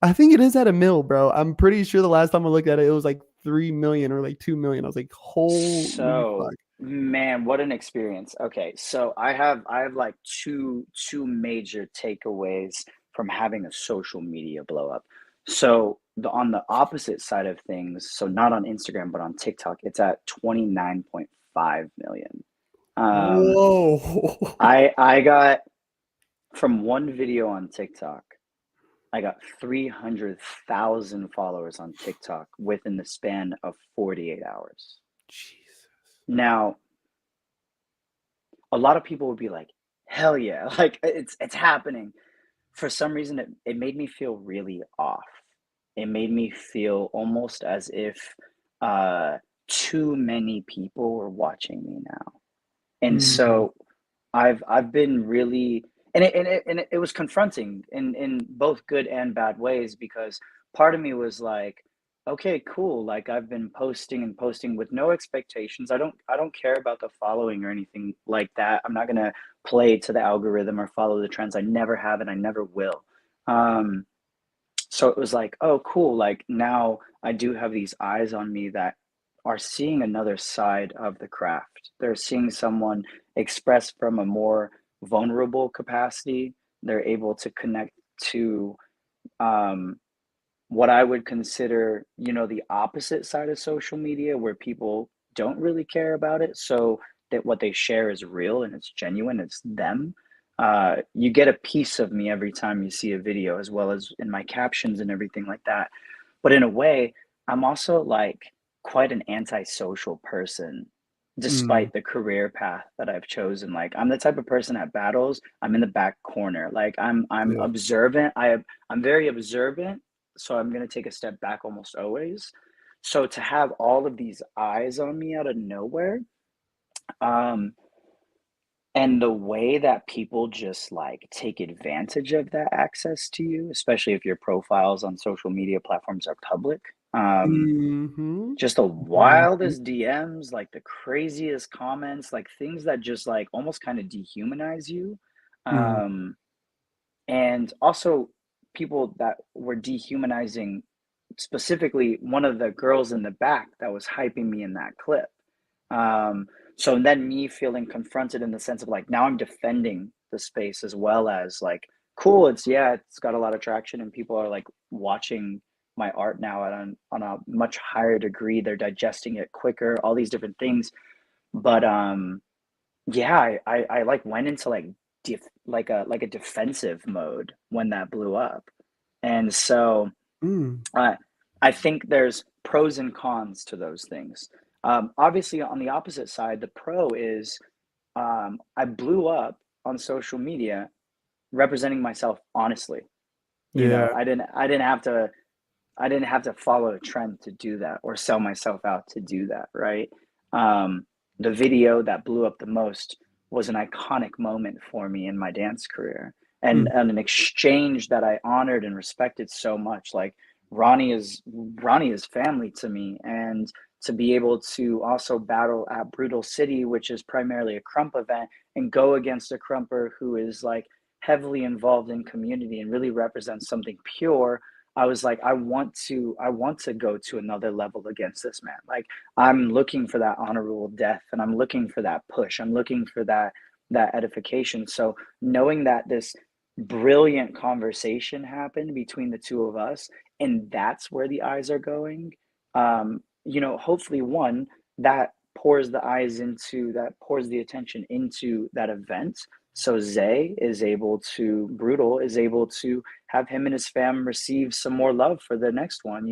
Speaker 1: I think it is at a mil, bro. I'm pretty sure the last time I looked at it, it was like 3 million or like 2 million. I was like, holy fuck.
Speaker 2: so man, what an experience. Okay, so I have like two major takeaways from having a social media blow up. So on the opposite side of things, so not on Instagram but on TikTok, it's at 29.5 million. Um,
Speaker 1: Whoa.
Speaker 2: I got from one video on TikTok, I got 300,000 followers on TikTok within the span of 48 hours.
Speaker 1: Jesus.
Speaker 2: Now, a lot of people would be like, hell yeah, like it's happening. For some reason, it made me feel really off. It made me feel almost as if uh, too many people were watching me now. And
Speaker 1: Mm,
Speaker 2: so I've been really, and it was confronting in both good and bad ways, because part of me was like, okay, cool. Like I've been posting and posting with no expectations. I don't care about the following or anything like that. I'm not gonna play to the algorithm or follow the trends. I never have and I never will. Um, so it was like, oh, cool. Like now I do have these eyes on me that are seeing another side of the craft. They're seeing someone express from a more vulnerable capacity. They're able to connect to um, what I would consider, the opposite side of social media, where people don't really care about it. So that what they share is real and it's genuine, it's them. You get a piece of me every time you see a video, as well as in my captions and everything like that. But in a way, I'm also like quite an antisocial person,
Speaker 1: mm,
Speaker 2: despite the career path that I've chosen. Like I'm the type of person at battles, I'm in the back corner. Like I'm
Speaker 1: yeah.
Speaker 2: observant. I'm very observant, so I'm gonna take a step back almost always. So to have all of these eyes on me out of nowhere, um, and the way that people just like take advantage of that access to you, especially if your profiles on social media platforms are public,
Speaker 1: Mhm.
Speaker 2: just the
Speaker 1: Mhm.
Speaker 2: wildest DMs, like the craziest comments, like things that just like almost kind of dehumanize you.
Speaker 1: Mm.
Speaker 2: Um, and also people that were dehumanizing, specifically one of the girls in the back that was hyping me in that clip. So then me feeling confronted in the sense of like, now I'm defending the space, as well as like, cool, it's got a lot of traction and people are like watching my art now on a much higher degree. They're digesting it quicker, all these different things. But yeah, I like went into like like a defensive mode when that blew up. And so
Speaker 1: Mm.
Speaker 2: uh, I think there's pros and cons to those things. Obviously, on the opposite side, the pro is I blew up on social media representing myself honestly.
Speaker 1: Yeah.
Speaker 2: I didn't have to follow a trend to do that or sell myself out to do that, right? Um, the video that blew up the most was an iconic moment for me in my dance career, and an exchange that I honored and respected so much. Like Ronnie is family to me, and to be able to also battle at Brutal City, which is primarily a crump event, and go against a crumper who is like heavily involved in community and really represents something pure. I was like, I want to go to another level against this man. Like I'm looking for that honorable death, and I'm looking for that push. I'm looking for that edification. So knowing that this brilliant conversation happened between the two of us, and that's where the eyes are going. Hopefully one that pours the attention into that event. So Brutal is able to have him and his fam receive some more love for the next one,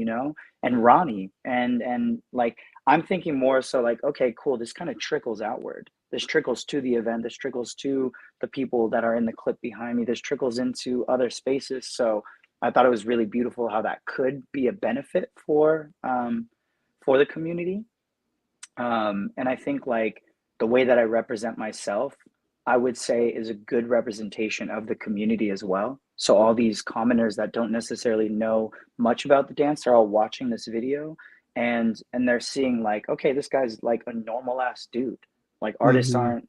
Speaker 2: and Ronnie. And like I'm thinking more so like, okay, cool, this kind of trickles outward. This trickles to the event, this trickles to the people that are in the clip behind me, this trickles into other spaces. So I thought it was really beautiful how that could be a benefit for the community. And I think like the way that I represent myself, I would say is a good representation of the community as well. So all these commenters that don't necessarily know much about the dance are all watching this video, and they're seeing like, okay, this guy's like a normal ass dude. Like artists
Speaker 1: Mhm.
Speaker 2: aren't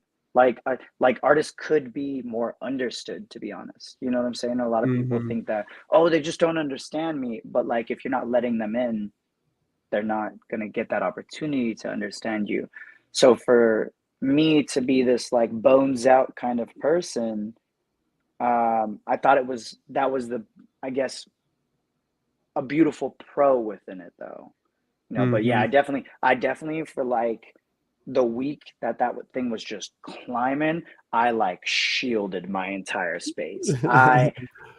Speaker 2: like artists could be more understood, to be honest. You know what I'm saying? A lot of people
Speaker 1: Mhm.
Speaker 2: think that, oh, they just don't understand me, but like if you're not letting them in, they're not going to get that opportunity to understand you. So for me to be this like bones out kind of person, I thought that was I guess, a beautiful pro within it though. But yeah,
Speaker 1: Mhm.
Speaker 2: I definitely for like the week that that thing was just climbing, I like shielded my entire space.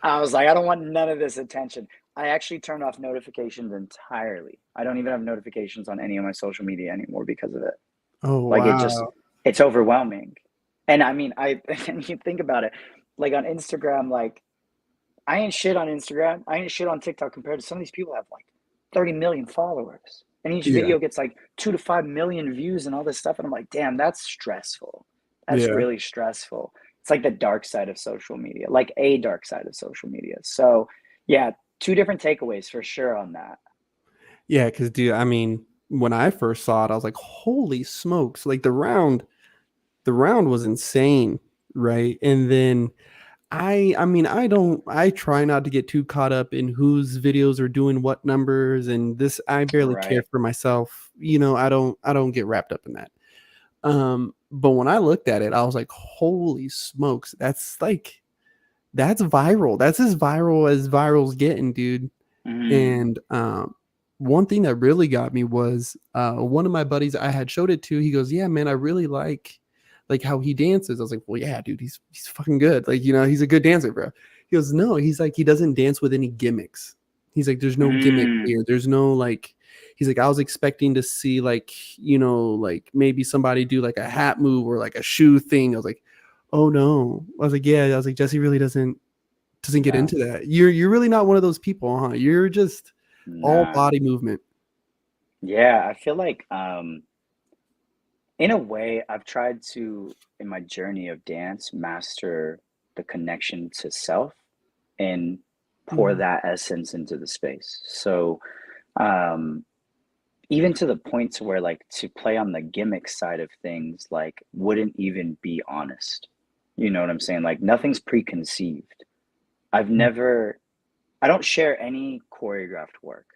Speaker 2: I was like, I don't want none of this attention. I actually turned off notifications entirely. I don't even have notifications on any of my social media anymore because of it.
Speaker 1: Oh,
Speaker 2: Like it just,
Speaker 1: wow.
Speaker 2: it's overwhelming. And I mean, I and you think about it, like on Instagram, like I ain't shit on Instagram. I ain't shit on TikTok compared to some of these people have like 30 million followers. And each
Speaker 1: Yeah,
Speaker 2: video gets like 2 to 5 million views and all this stuff. And I'm like, damn, that's stressful. That's
Speaker 1: yeah.
Speaker 2: really stressful. It's like the dark side of social media, like a dark side of social media. So, yeah, two different takeaways for sure on that.
Speaker 1: Yeah, because dude, I mean, when I first saw it, I was like, holy smokes, like the round was insane, right? And then I mean, I try not to get too caught up in whose videos are doing what numbers and this. I barely care
Speaker 2: Right.
Speaker 1: for myself. I don't get wrapped up in that. But when I looked at it, I was like, holy smokes, that's viral. That's as viral as viral's getting, dude.
Speaker 2: Mm,
Speaker 1: And one thing that really got me was one of my buddies I had showed it to. He goes, "Yeah, man, I really like how he dances." I was like, "Well, yeah, dude, he's fucking good. Like, he's a good dancer, bro." He goes, "No, he's like he doesn't dance with any gimmicks." He's like, "There's no gimmick
Speaker 2: mm,
Speaker 1: here. There's no like." He's like, "I was expecting to see like like maybe somebody do like a hat move or like a shoe thing." I was like, "Oh no." I was like, "Yeah." I was like, "Jesse really doesn't get
Speaker 2: no,
Speaker 1: into that. You're really not one of those people, huh? You're just all
Speaker 2: nah.
Speaker 1: body movement."
Speaker 2: Yeah, I feel like in a way, I've tried to, in my journey of dance, master the connection to self and pour
Speaker 1: Mhm.
Speaker 2: that essence into the space. So, um, even to the point to where, like, to play on the gimmick side of things, like, wouldn't even be honest. You know what I'm saying? Like, nothing's preconceived. I've never, I don't share any choreographed work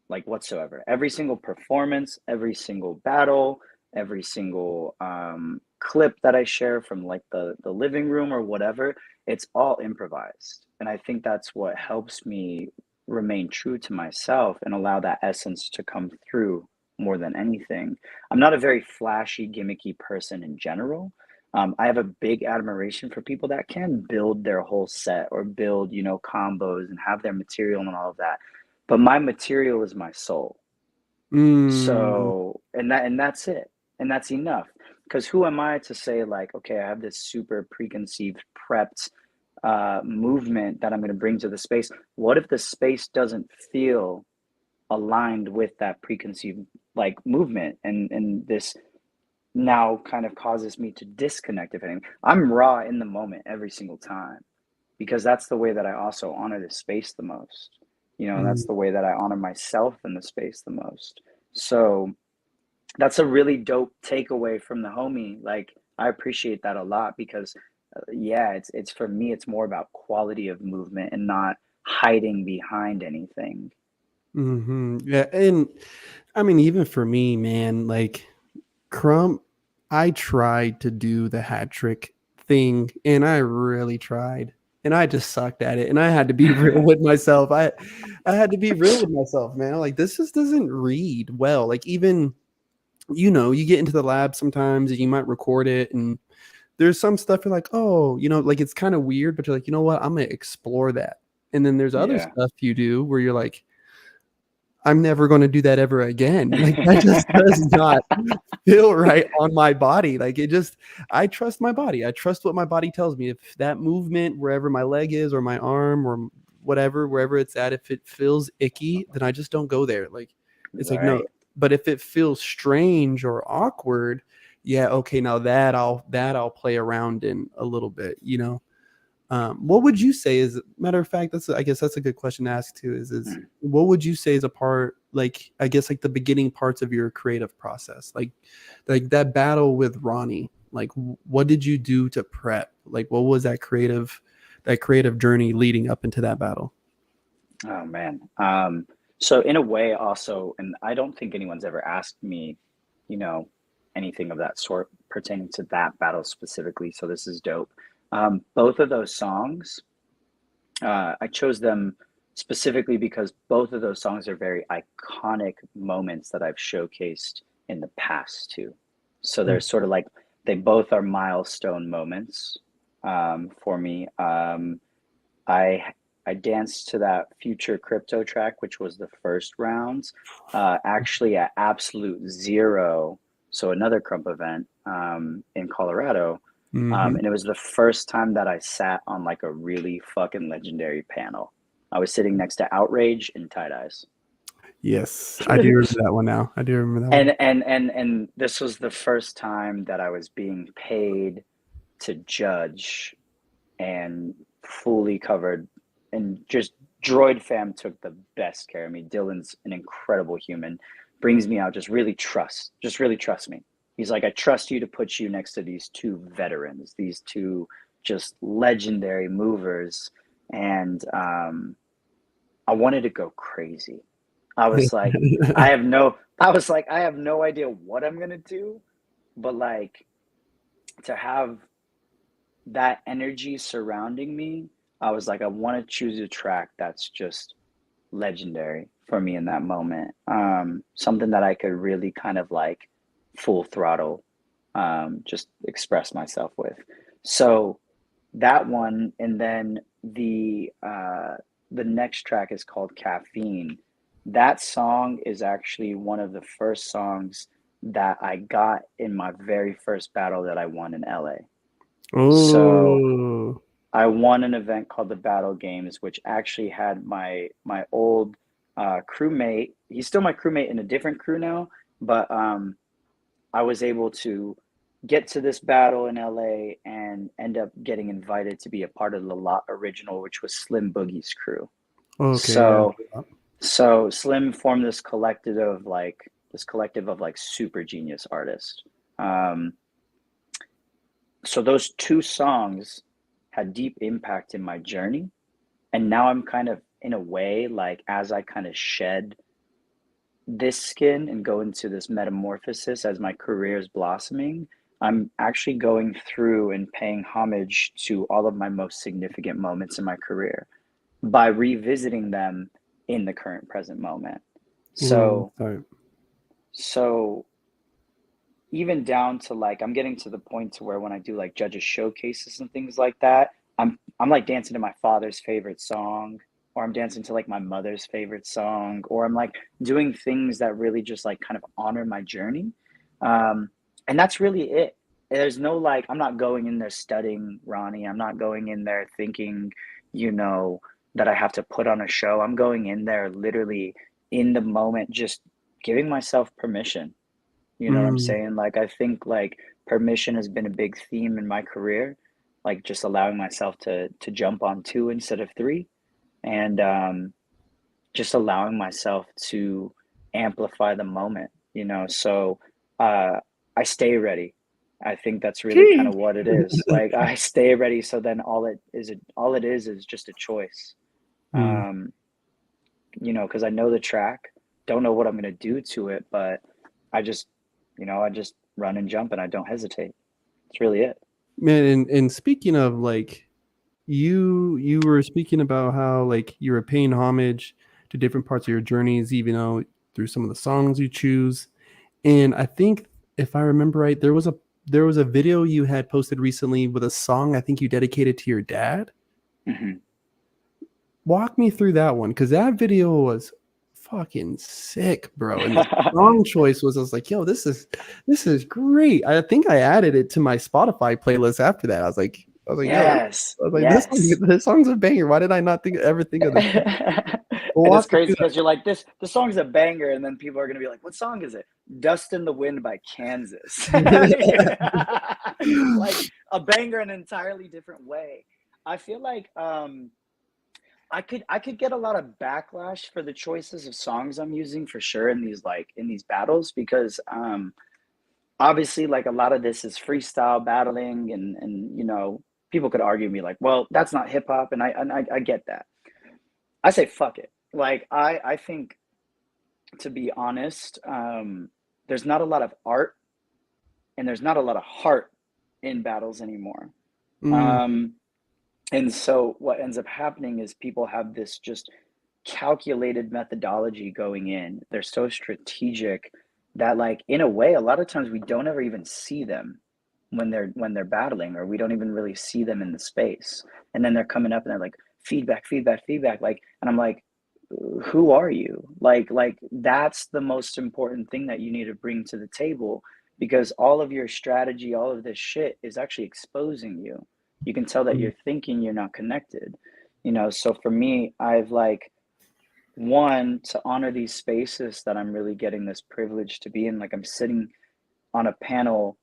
Speaker 2: like whatsoever. Every single performance, every single battle, every single clip that I share from like the living room or whatever, it's all improvised. And I think that's what helps me remain true to myself and allow that essence to come through more than anything. I'm not a very flashy, gimmicky person in general. I have a big admiration for people that can build their whole set or build, combos and have their material and all of that, but my material is my soul.
Speaker 1: Mm,
Speaker 2: So, and that's it. And that's enough. Because who am I to say like, okay, I have this super preconceived, prepped movement that I'm going to bring to the space. What if the space doesn't feel aligned with that preconceived like movement, and this now kind of causes me to disconnect, if anything. I'm raw in the moment every single time because that's the way that I also honor the space the most. And that's
Speaker 1: mm,
Speaker 2: the way that I honor myself in the space the most. So that's a really dope takeaway from the homie. Like I appreciate that a lot because yeah, it's for me it's more about quality of movement and not hiding behind anything.
Speaker 1: yeah, and I mean, even for me, man, like Crump, I tried to do the hat trick thing, and I really tried, and I just sucked at it, and I had to be real with myself. I had to be real with myself, man. Like this just doesn't read well. Like even you get into the lab sometimes, and you might record it, and there's some stuff you're like, oh, like it's kind of weird, but you're like, you know what, I'm gonna explore that. And then there's other
Speaker 2: Yeah.
Speaker 1: stuff you do where you're like, I'm never going to do that ever again. Like that just does not feel right on my body. Like I trust my body. I trust what my body tells me. If that movement, wherever my leg is or my arm or whatever, wherever it's at, if it feels icky, then I just don't go there. Like it's like, no.
Speaker 2: Right.
Speaker 1: But if it feels strange or awkward, yeah, okay, now that I'll play around in a little bit. What would you say is matter of fact? I guess that's a good question to ask too. Is
Speaker 2: Mm.
Speaker 1: what would you say is a part like I guess like the beginning parts of your creative process, like that battle with Ronnie? Like what did you do to prep? Like what was that creative journey leading up into that battle?
Speaker 2: Oh man. So in a way also, and I don't think anyone's ever asked me, you know, anything of that sort pertaining to that battle specifically. So this is dope. Both of those songs, I chose them specifically because both of those songs are very iconic moments that I've showcased in the past too. So
Speaker 1: Mm.
Speaker 2: they're sort of like they both are milestone moments for me. I I danced to that Future Crypto track, which was the first round, actually at Absolute Zero, so another Crump event in Colorado.
Speaker 1: Mhm.
Speaker 2: And it was the first time that I sat on like a really fucking legendary panel. I was sitting next to Outrage and Tight Eyes.
Speaker 1: Yes, I do remember that one now. I do remember that one.
Speaker 2: And this was the first time that I was being paid to judge and fully covered, and just Droid fam took the best care of me. Dylan's an incredible human, brings me out, just really trust me. He's like, I trust you to put you next to these two veterans, these two just legendary movers. And I wanted to go crazy. I was like, I have no idea what I'm gonna do, but like to have that energy surrounding me, I was like, I want to choose a track that's just legendary for me in that moment. Something that I could really kind of like full throttle, just express myself with. So that one, and then the next track is called Caffeine. That song is actually one of the first songs that I got in my very first battle that I won in LA. So
Speaker 1: Oh.
Speaker 2: I won an event called the Battle Games, which actually had my old crewmate. He's still my crewmate in a different crew now, but I was able to get to this battle in LA and end up getting invited to be a part of the Lot Original, which was Slim Boogie's crew.
Speaker 1: Okay,
Speaker 2: So
Speaker 1: yeah.
Speaker 2: so Slim formed this collective of like super genius artists. Um, so those two songs had deep impact in my journey, and now I'm kind of in a way like as I kind of shed this skin and go into this metamorphosis as my career is blossoming, I'm actually going through and paying homage to all of my most significant moments in my career by revisiting them in the current present moment. So
Speaker 1: Sorry.
Speaker 2: so even down to like I'm getting to the point to where when I do like judges showcases and things like that, I'm like dancing to my father's favorite song, or I'm dancing to like my mother's favorite song, or I'm like doing things that really just like kind of honor my journey. Um, and that's really it. There's no like I'm not going in there studying Ronnie. I'm not going in there thinking, you know, that I have to put on a show. I'm going in there literally in the moment, just giving myself permission. You know what I'm
Speaker 1: Mm.
Speaker 2: saying? Like I think like permission has been a big theme in my career, like just allowing myself to jump on two instead of three, and just allowing myself to amplify the moment, you know. So uh, I stay ready. I think that's really kind
Speaker 1: Sheesh.
Speaker 2: of what it is. Like I stay ready, so then all it is just a choice.
Speaker 1: Mm.
Speaker 2: Um, you know, because I know the track, don't know what I'm gonna do to it, but I just, I just run and jump and I don't hesitate. That's really it.
Speaker 1: Man, and speaking of like you were speaking about how like you were paying homage to different parts of your journeys, even though through some of the songs you choose. And I think if I remember right, there was a video you had posted recently with a song I think you dedicated to your dad.
Speaker 2: Hmm.
Speaker 1: Walk me through that one because that video was fucking sick, bro. And the song choice was, I was like, yo, this is great. I think I added it to my Spotify playlist after that. I was like, yo,
Speaker 2: Yes,
Speaker 1: I was like, this song,
Speaker 2: yes.
Speaker 1: this song's a banger. Why did I not ever think of this? Well,
Speaker 2: And it's
Speaker 1: walk me
Speaker 2: crazy
Speaker 1: through that.
Speaker 2: because you're like, the song's a banger, and then people are gonna be like, what song is it? Dust in the Wind by Kansas. Like a banger in an entirely different way. I feel like I could get a lot of backlash for the choices of songs I'm using for sure in these battles, because obviously like a lot of this is freestyle battling, and people could argue me like, well, that's not hip hop, and I get that. I say fuck it. Like I think, to be honest, there's not a lot of art and there's not a lot of heart in battles anymore.
Speaker 1: Mm,
Speaker 2: Um, and so what ends up happening is people have this just calculated methodology going in. They're so strategic that like in a way a lot of times we don't ever even see them when they're battling, or we don't even really see them in the space, and then they're coming up and they're like feedback, feedback, feedback, like, and I'm like, who are you? Like that's the most important thing that you need to bring to the table, because all of your strategy, all of this shit is actually exposing you. You can tell that
Speaker 1: Mm,
Speaker 2: you're thinking you're not connected, you know. So for me, I've like, one, to honor these spaces that I'm really getting this privilege to be in, like I'm sitting on a panel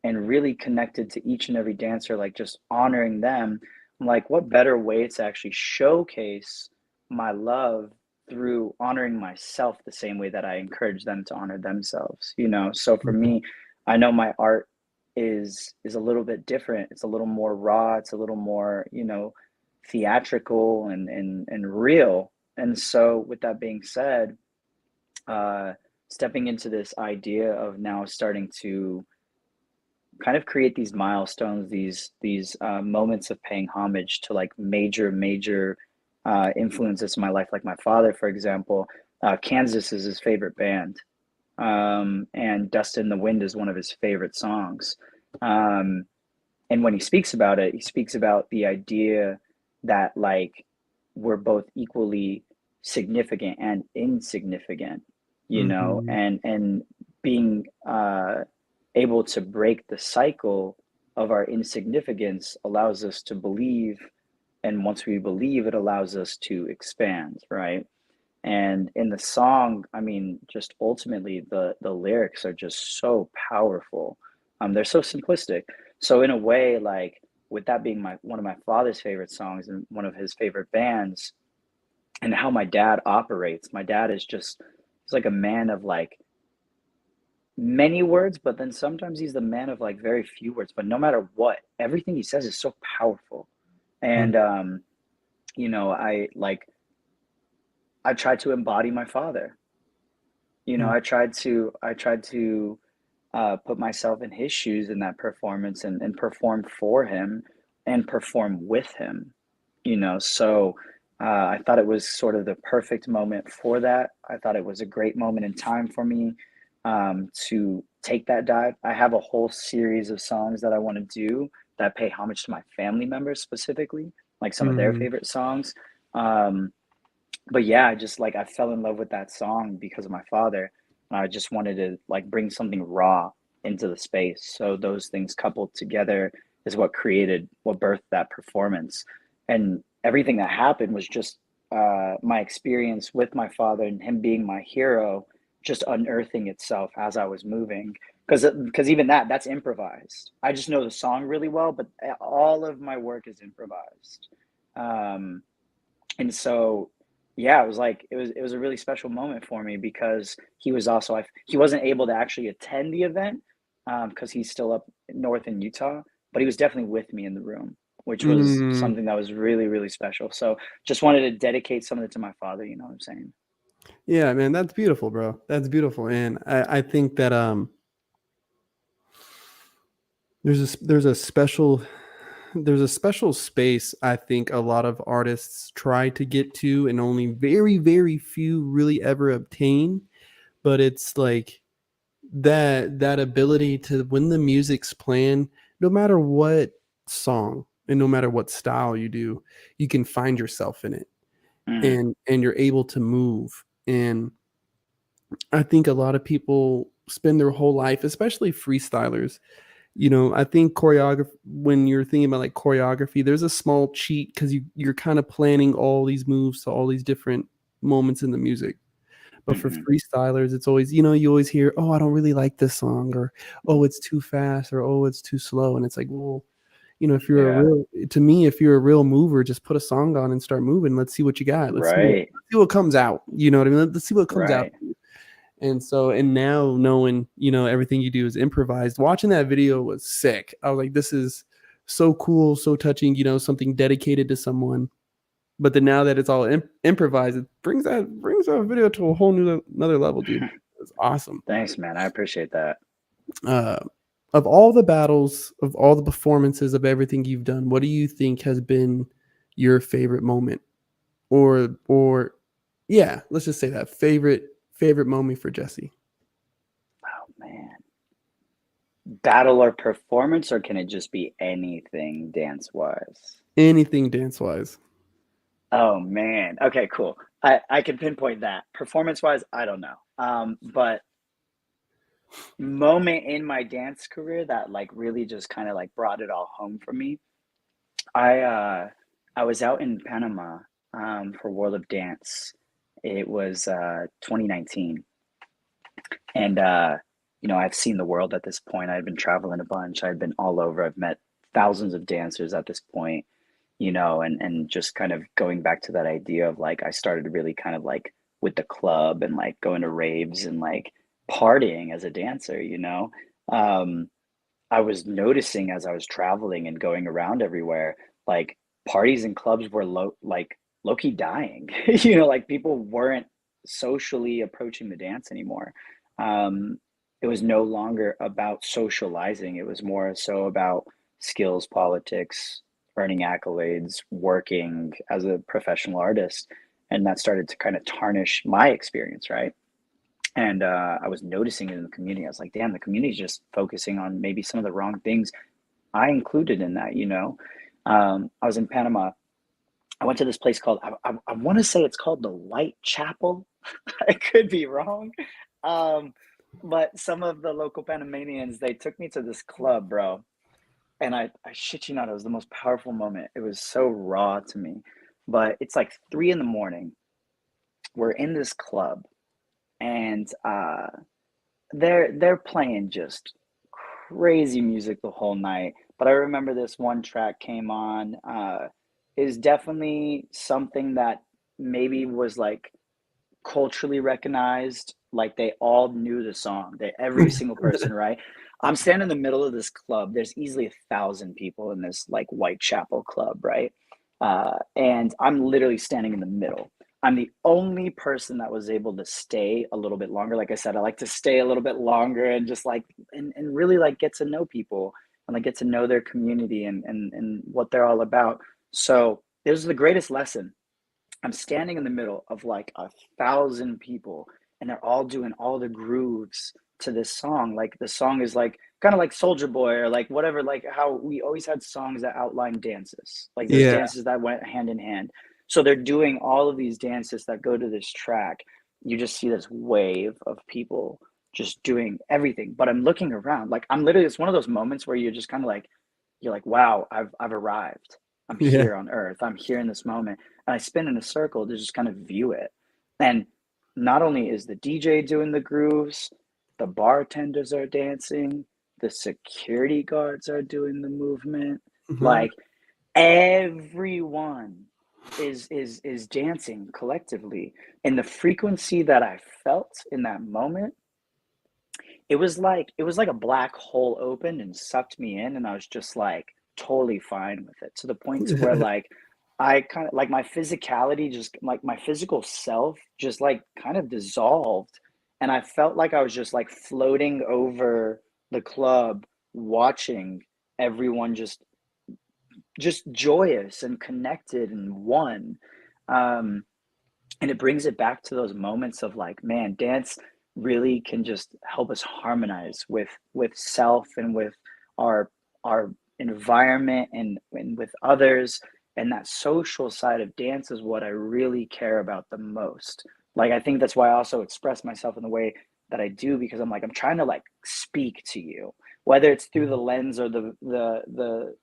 Speaker 2: and really connected to each and every dancer, like just honoring them. I'm like, what better way to actually showcase my love through honoring myself the same way that I encourage them to honor themselves, you know? So for
Speaker 1: mhm,
Speaker 2: me, I know my art is a little bit different. It's a little more raw, it's a little more, you know, theatrical and real. And so with that being said, uh stepping into this idea of now starting to kind of create these milestones, these moments of paying homage to like major influences in my life, like my father, for example. Kansas is his favorite band, and Dust in the Wind is one of his favorite songs. Um, and when he speaks about it, he speaks about the idea that like we're both equally significant and insignificant, you know,
Speaker 1: mhm,
Speaker 2: and being able to break the cycle of our insignificance allows us to believe, and once we believe, it allows us to expand, right? And in the song, I mean, just ultimately the lyrics are just so powerful. They're so simplistic. So in a way, like with that being my one of my father's favorite songs and one of his favorite bands, and how my dad operates, my dad is just, he's like a man of like many words, but then sometimes he's the man of like very few words. But no matter what, everything he says is so powerful.
Speaker 1: mm,
Speaker 2: And you know, I tried to embody my father. You know,
Speaker 1: mm,
Speaker 2: I tried to put myself in his shoes in that performance, and perform for him and perform with him. You know, so I thought it was sort of the perfect moment for that. I thought it was a great moment in time for me, to take that dive. I have a whole series of songs that I want to do that pay homage to my family members specifically, like some of their
Speaker 1: mhm.
Speaker 2: favorite songs. Um, but yeah, I just like I fell in love with that song because of my father. And I just wanted to like bring something raw into the space. So those things coupled together is what created, what birthed that performance. And everything that happened was just my experience with my father and him being my hero, just unearthing itself as I was moving. Because even that's improvised. I just know the song really well, but all of my work is improvised. Um, and so yeah, it was like it was a really special moment for me, because he was also he wasn't able to actually attend the event, because he's still up north in Utah, but he was definitely with me in the room, which was
Speaker 1: Mm.
Speaker 2: something that was really really special. So just wanted to dedicate some of it to my father, you know what I'm saying?
Speaker 1: Yeah, man, that's beautiful, bro. That's beautiful, and I think that there's a special space I think a lot of artists try to get to, and only very few really ever obtain. But it's like that ability to, when the music's playing, no matter what song and no matter what style you do, you can find yourself in it,
Speaker 2: Mm,
Speaker 1: and you're able to move. And I think a lot of people spend their whole life, especially freestylers. I think choreography, when you're thinking about like choreography, there's a small cheat because you're kind of planning all these moves to all these different moments in the music. But for
Speaker 2: hmm.
Speaker 1: freestylers, it's always, you always hear, oh, I don't really like this song, or oh, it's too fast, or oh, it's too slow. And it's like, well,
Speaker 2: Yeah,
Speaker 1: to me, if you're a real mover, just put a song on and start moving. Let's see what you got.
Speaker 2: right,
Speaker 1: Let's see what comes out. You know what I mean? Let's see what comes out.
Speaker 2: right.
Speaker 1: And so, and now knowing, everything you do is improvised, watching that video was sick. I was like, this is so cool, so touching, something dedicated to someone. But then now that it's all improvised, it brings that video to a whole new another level, dude. It's awesome.
Speaker 2: Thanks, man. I appreciate that.
Speaker 1: Uh, of all the battles, of all the performances, of everything you've done, what do you think has been your favorite moment? Or yeah, let's just say that favorite moment for Jesse.
Speaker 2: Battle or performance, or can it just be anything dance wise?
Speaker 1: Anything dance wise.
Speaker 2: Oh man. Okay, cool. I can pinpoint that. Performance wise, I don't know. But moment in my dance career that like really just kind of like brought it all home for me. I uh I was out in Panama for World of Dance. It was 2019. And I've seen the world at this point. I've been traveling a bunch. I've been all over. I've met thousands of dancers at this point, and just kind of going back to that idea of like I started really kind of like with the club and like going to raves and like partying as a dancer. Um, I was noticing as I was traveling and going around everywhere, like parties and clubs were low key dying. Like people weren't socially approaching the dance anymore. Um, it was no longer about socializing. It was more so about skills, politics, earning accolades, working as a professional artist. And that started to kind of tarnish my experience, right? And I was noticing it in the community. I was like, damn, the community's just focusing on maybe some of the wrong things. I included in that. I was in Panama. I went to this place called, I want to say it's called the White Chapel. I could be wrong. Um, but some of the local Panamanians, they took me to this club, bro. And I shit you not, it was the most powerful moment. It was so raw to me. But it's like 3 in the morning. We're in this club and they're playing just crazy music the whole night. But I remember this one track came on. Is definitely something that maybe was like culturally recognized. Like they all knew the song. They every single person, right? I'm standing in the middle of this club. There's easily 1,000 people in this like Whitechapel club, right? And I'm literally standing in the middle. I'm the only person that was able to stay a little bit longer. Like I said, I like to stay a little bit longer and just like and really like get to know people and like get to know their community and what they're all about. So it was the greatest lesson. I'm standing in the middle of like 1,000 people, and they're all doing all the grooves to this song. Like the song is like kind of like Soldier Boy or like whatever, like how we always had songs that outline dances. Like there's
Speaker 1: Yeah.
Speaker 2: dances that went hand in hand. So they're doing all of these dances that go to this track. You just see this wave of people just doing everything. But I'm looking around, like I'm literally, it's one of those moments where you're just kind of like, you're like, wow, I've arrived. I'm
Speaker 1: Yeah.
Speaker 2: here on earth. I'm here in this moment. And I spin in a circle to just kind of view it. And not only is the DJ doing the grooves, the bartenders are dancing, the security guards are doing the movement.
Speaker 1: Mhm.
Speaker 2: Like everyone is dancing collectively. And the frequency that I felt in that moment, it was like a black hole opened and sucked me in, and I was just like totally fine with it, to the point to where like I kind of like my physicality, just like my physical self just like kind of dissolved, and I felt like I was just like floating over the club, watching everyone just joyous and connected and one. um and it brings it back to those moments of like, man, dance really can just help us harmonize with self and with our our environment and with others. And that social side of dance is what I really care about the most. Like I think that's why I also express myself in the way that I do, because I'm like I'm trying to like speak to you, whether it's through the lens or the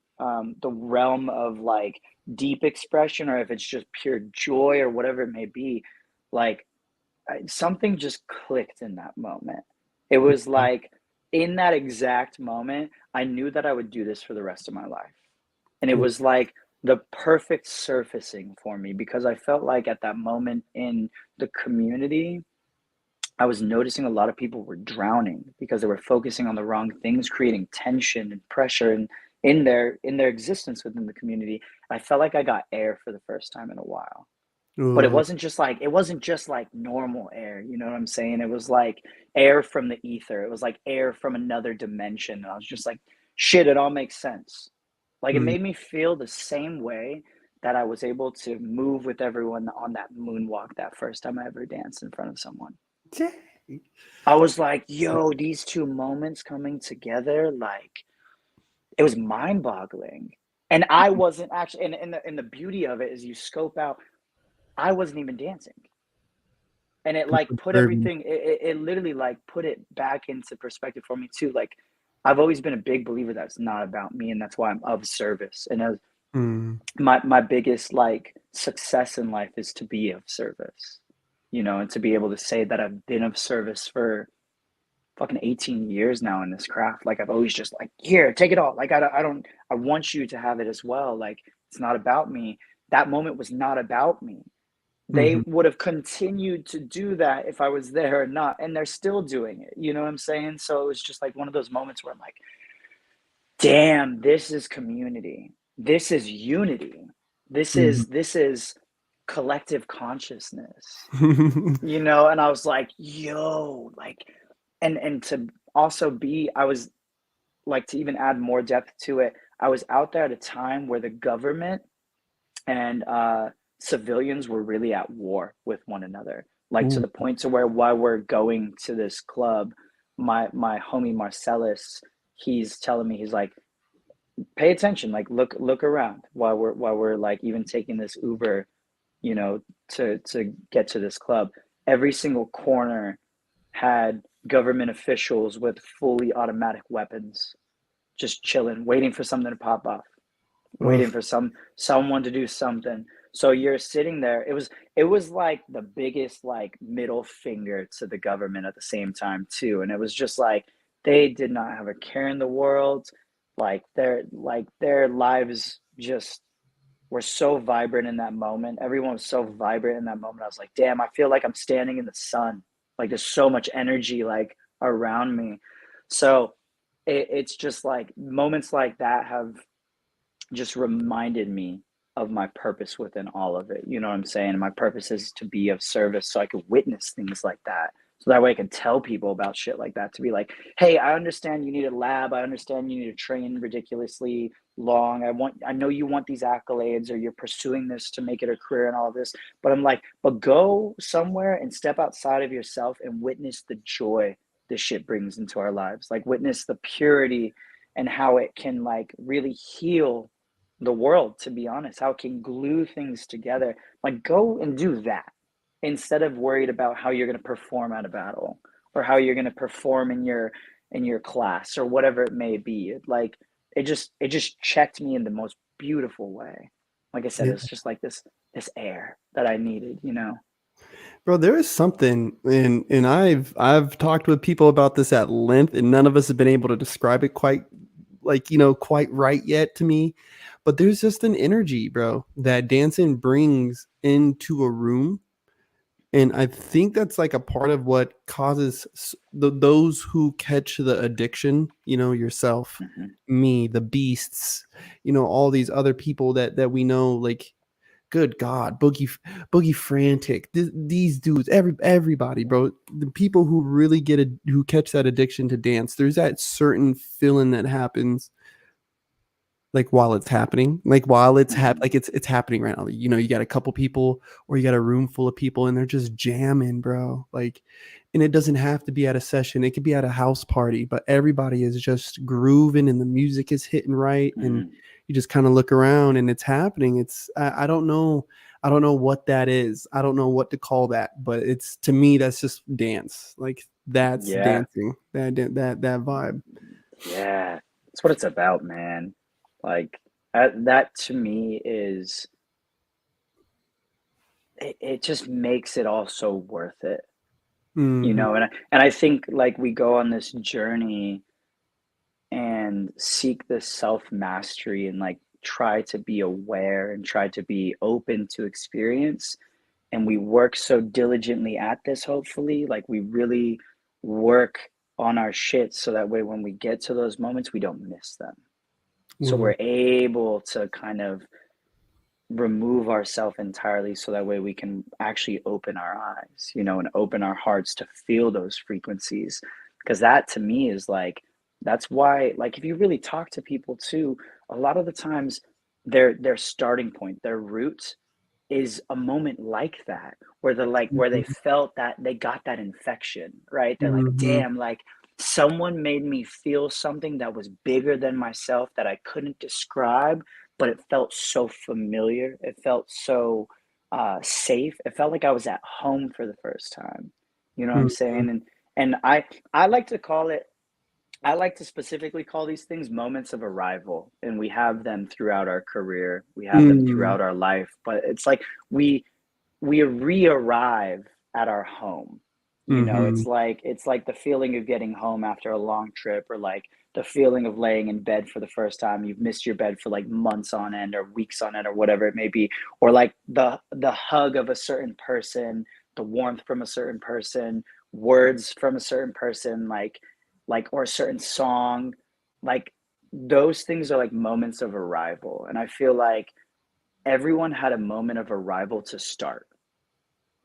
Speaker 2: realm of like deep expression, or if it's just pure joy or whatever it may be. Like something just clicked in that moment. It was like in that exact moment I knew that I would do this for the rest of my life. And it
Speaker 1: Ooh.
Speaker 2: was like the perfect surfacing for me, because I felt like at that moment in the community I was noticing a lot of people were drowning because they were focusing on the wrong things, creating tension and pressure and in their existence within the community. I felt like I got air for the first time in a while. But it
Speaker 1: Ooh.
Speaker 2: wasn't just like normal air, you know what I'm saying? It was like air from the ether. It was like air from another dimension. And I was just like, shit, it all makes sense. Like it
Speaker 1: Mm.
Speaker 2: made me feel the same way that I was able to move with everyone on that moonwalk that first time I ever danced in front of someone. I was like, yo, these two moments coming together, like it was mind boggling. And I wasn't actually, and the beauty of it is you scope out, I wasn't even dancing. And it like put
Speaker 1: Observing.
Speaker 2: everything, it literally like put it back into perspective for me too. Like I've always been a big believer that it's not about me, and that's why I'm of service. And as
Speaker 1: Mm,
Speaker 2: my biggest like success in life is to be of service, and to be able to say that I've been of service for fucking 18 years now in this craft. Like I've always just like, here, take it all. Like I don't, I want you to have it as well. Like it's not about me. That moment was not about me. They
Speaker 1: mhm,
Speaker 2: would have continued to do that if I was there or not, and they're still doing it. You know what I'm saying? So it was just like one of those moments where I'm like, damn, this is community. This is unity. This
Speaker 1: mhm.
Speaker 2: is this is collective consciousness. And I was like, yo, like, and to also be, I was like, to even add more depth to it, I was out there at a time where the government and civilians were really at war with one another, like to
Speaker 1: Ooh,
Speaker 2: the point to where while we're going to this club, my homie Marcellus, he's telling me, he's like, pay attention, like look around while we're like even taking this Uber, to get to this club. Every single corner had government officials with fully automatic weapons just chilling, waiting for something to pop off, waiting
Speaker 1: ugh,
Speaker 2: for someone to do something. So you're sitting there. It was like the biggest like middle finger to the government at the same time too. And it was just like they did not have a care in the world. Like their lives just were so vibrant in that moment. Everyone was so vibrant in that moment. I was like, damn, I feel like I'm standing in the sun. Like there's so much energy like around me. So it's just like moments like that have just reminded me of my purpose within all of it. You know what I'm saying? And my purpose is to be of service so I could witness things like that. So that way I can tell people about shit like that, to be like, hey, I understand you need a lab. I understand you need to train ridiculously long. I know you want these accolades, or you're pursuing this to make it a career and all of this. But I'm like, but go somewhere and step outside of yourself and witness the joy this shit brings into our lives. Like witness the purity and how it can like really heal the world, to be honest, how it can glue things together. Like go and do that instead of worried about how you're going to perform at a battle, or how you're going to perform in your class, or whatever it may be. It just checked me in the most beautiful way. Like I said,
Speaker 1: yeah.
Speaker 2: it's just like this air that I needed.
Speaker 1: Bro, there is something, and I've talked with people about this at length, and none of us have been able to describe it quite like, quite right yet to me. But there's just an energy, bro, that dancing brings into a room. And I think that's like a part of what causes those who catch the addiction, yourself,
Speaker 2: Hmm.
Speaker 1: me, the beasts, all these other people that we know, like, good God, Boogie Frantic, these dudes, everybody, bro. The people who really who catch that addiction to dance, there's that certain feeling that happens, like while it's happening, like while
Speaker 2: Hmm.
Speaker 1: like it's happening right now. You got a couple people, or you got a room full of people, and they're just jamming, bro. Like, and it doesn't have to be at a session; it could be at a house party. But everybody is just grooving, and the music is hitting right, and
Speaker 2: Hmm.
Speaker 1: you just kind of look around, and it's happening. I don't know, what that is. I don't know what to call that, but it's, to me, that's just dance. Like that's
Speaker 2: Yeah.
Speaker 1: dancing. That vibe.
Speaker 2: Yeah. That's what it's about, man. Like that to me is, it just makes it all so worth it.
Speaker 1: Hmm.
Speaker 2: And I think like we go on this journey and seek this self mastery, and like try to be aware and try to be open to experience, and we work so diligently at this, hopefully like we really work on our shit, so that way when we get to those moments we don't miss them, so we're able to kind of remove ourselves entirely, so that way we can actually open our eyes, and open our hearts to feel those frequencies. Because that to me is like, that's why, like, if you really talk to people too, a lot of the times their starting point, their root is a moment like that, where they're like, where they
Speaker 1: Mhm.
Speaker 2: felt that they got that infection, right? They're like,
Speaker 1: Mhm.
Speaker 2: damn, like someone made me feel something that was bigger than myself that I couldn't describe, but it felt so familiar. It felt so safe. It felt like I was at home for the first time. You know what I'm
Speaker 1: Mhm.
Speaker 2: saying? And I like to call it, I like to specifically call these things moments of arrival, and we have them throughout our career. We have them
Speaker 1: Mm.
Speaker 2: throughout our life, but it's like we we re-arrive at our home. You know,
Speaker 1: Mhm.
Speaker 2: it's like the feeling of getting home after a long trip, or like the feeling of laying in bed for the first time. You've missed your bed for like months on end or weeks on end or whatever it may be, or like the hug of a certain person, the warmth from a certain person, words from a certain person, like or a certain song, like those things are like moments of arrival. And I feel like everyone had a moment of arrival to start.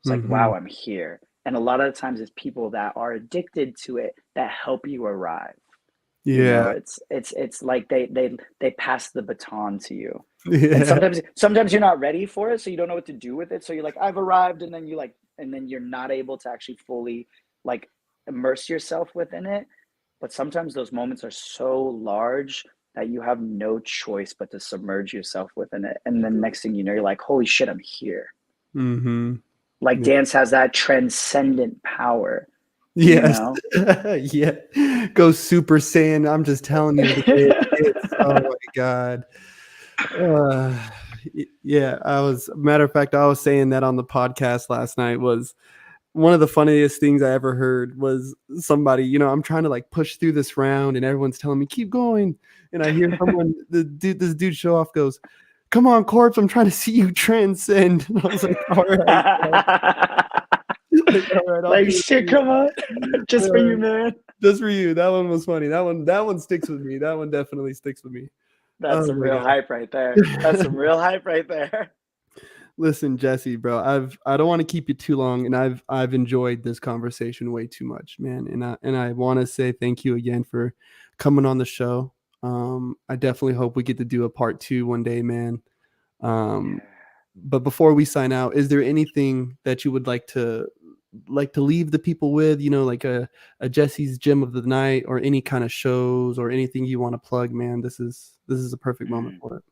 Speaker 2: It's like,
Speaker 1: Mhm.
Speaker 2: wow, I'm here. And a lot of the times it's people that are addicted to it that help you arrive. You
Speaker 1: Yeah.
Speaker 2: know, it's like they pass the baton to you. And
Speaker 1: Yeah.
Speaker 2: sometimes you're not ready for it, so you don't know what to do with it. So you're like, I've arrived, and then you like, and then you're not able to actually fully like immerse yourself within it. But sometimes those moments are so large that you have no choice but to submerge yourself within it. And then next thing you know, you're like, holy shit, I'm here.
Speaker 1: Mhm.
Speaker 2: Like
Speaker 1: Yeah.
Speaker 2: dance has that transcendent power, you
Speaker 1: Yes.
Speaker 2: know?
Speaker 1: Yeah. Go Super Saiyan, I'm just telling you the way it hits. Oh my god. Uh, yeah, I was matter of fact, I was saying that on the podcast last night was one of the funniest things I ever heard was somebody, I'm trying to like push through this round and everyone's telling me, keep going. And I hear this dude show off goes, come on, corpse, I'm trying to see you transcend. And I was like, all right, bro. Like, all right, I'll
Speaker 2: Like
Speaker 1: do it
Speaker 2: shit,
Speaker 1: for
Speaker 2: come on.
Speaker 1: you.
Speaker 2: Just for you, man.
Speaker 1: Just for you. That one was funny. That one sticks with me. That one definitely sticks with me.
Speaker 2: That's
Speaker 1: Oh
Speaker 2: some
Speaker 1: my
Speaker 2: real hype right there. That's
Speaker 1: god.
Speaker 2: some real hype right there.
Speaker 1: Listen, Jesse, bro, I don't want to keep you too long, and I've enjoyed this conversation way too much, man. And I want to say thank you again for coming on the show. I definitely hope we get to do a part two one day, man. Um,
Speaker 2: Yeah.
Speaker 1: but before we sign out, is there anything that you would like to leave the people with? Like a Jesse's gem of the night, or any kind of shows, or anything you want to plug, man. This is a perfect moment
Speaker 2: Mm.
Speaker 1: for it.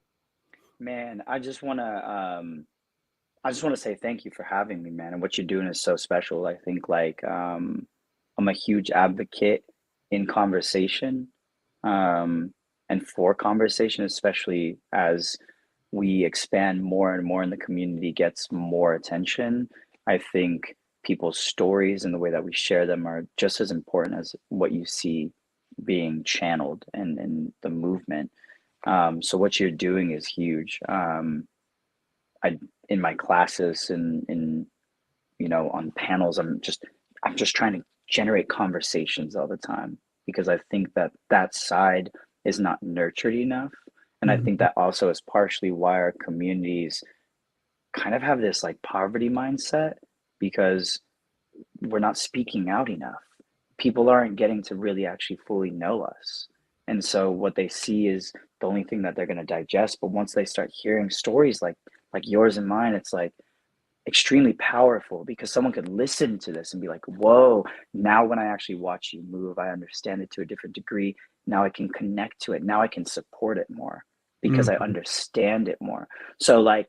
Speaker 2: Man, I just want to say thank you for having me, man. And what you're doing is so special. I think I'm a huge advocate in conversation, um, and for conversation, especially as we expand more and more and the community gets more attention. I think people's stories and the way that we share them are just as important as what you see being channeled and the movement. So what you're doing is huge. I in my classes and in on panels, I'm just trying to generate conversations all the time, because I think that that side is not nurtured enough. And I think
Speaker 1: Mhm.
Speaker 2: that also is partially why our communities kind of have this like poverty mindset, because we're not speaking out enough. People aren't getting to really actually fully know us. And so what they see is the only thing that they're going to digest. But once they start hearing stories like yours and mine, it's like extremely powerful, because someone could listen to this and be like, whoa, now when I actually watch you move, I understand it to a different degree. Now I can connect to it. Now I can support it more because I
Speaker 1: Mhm.
Speaker 2: understand it more. So like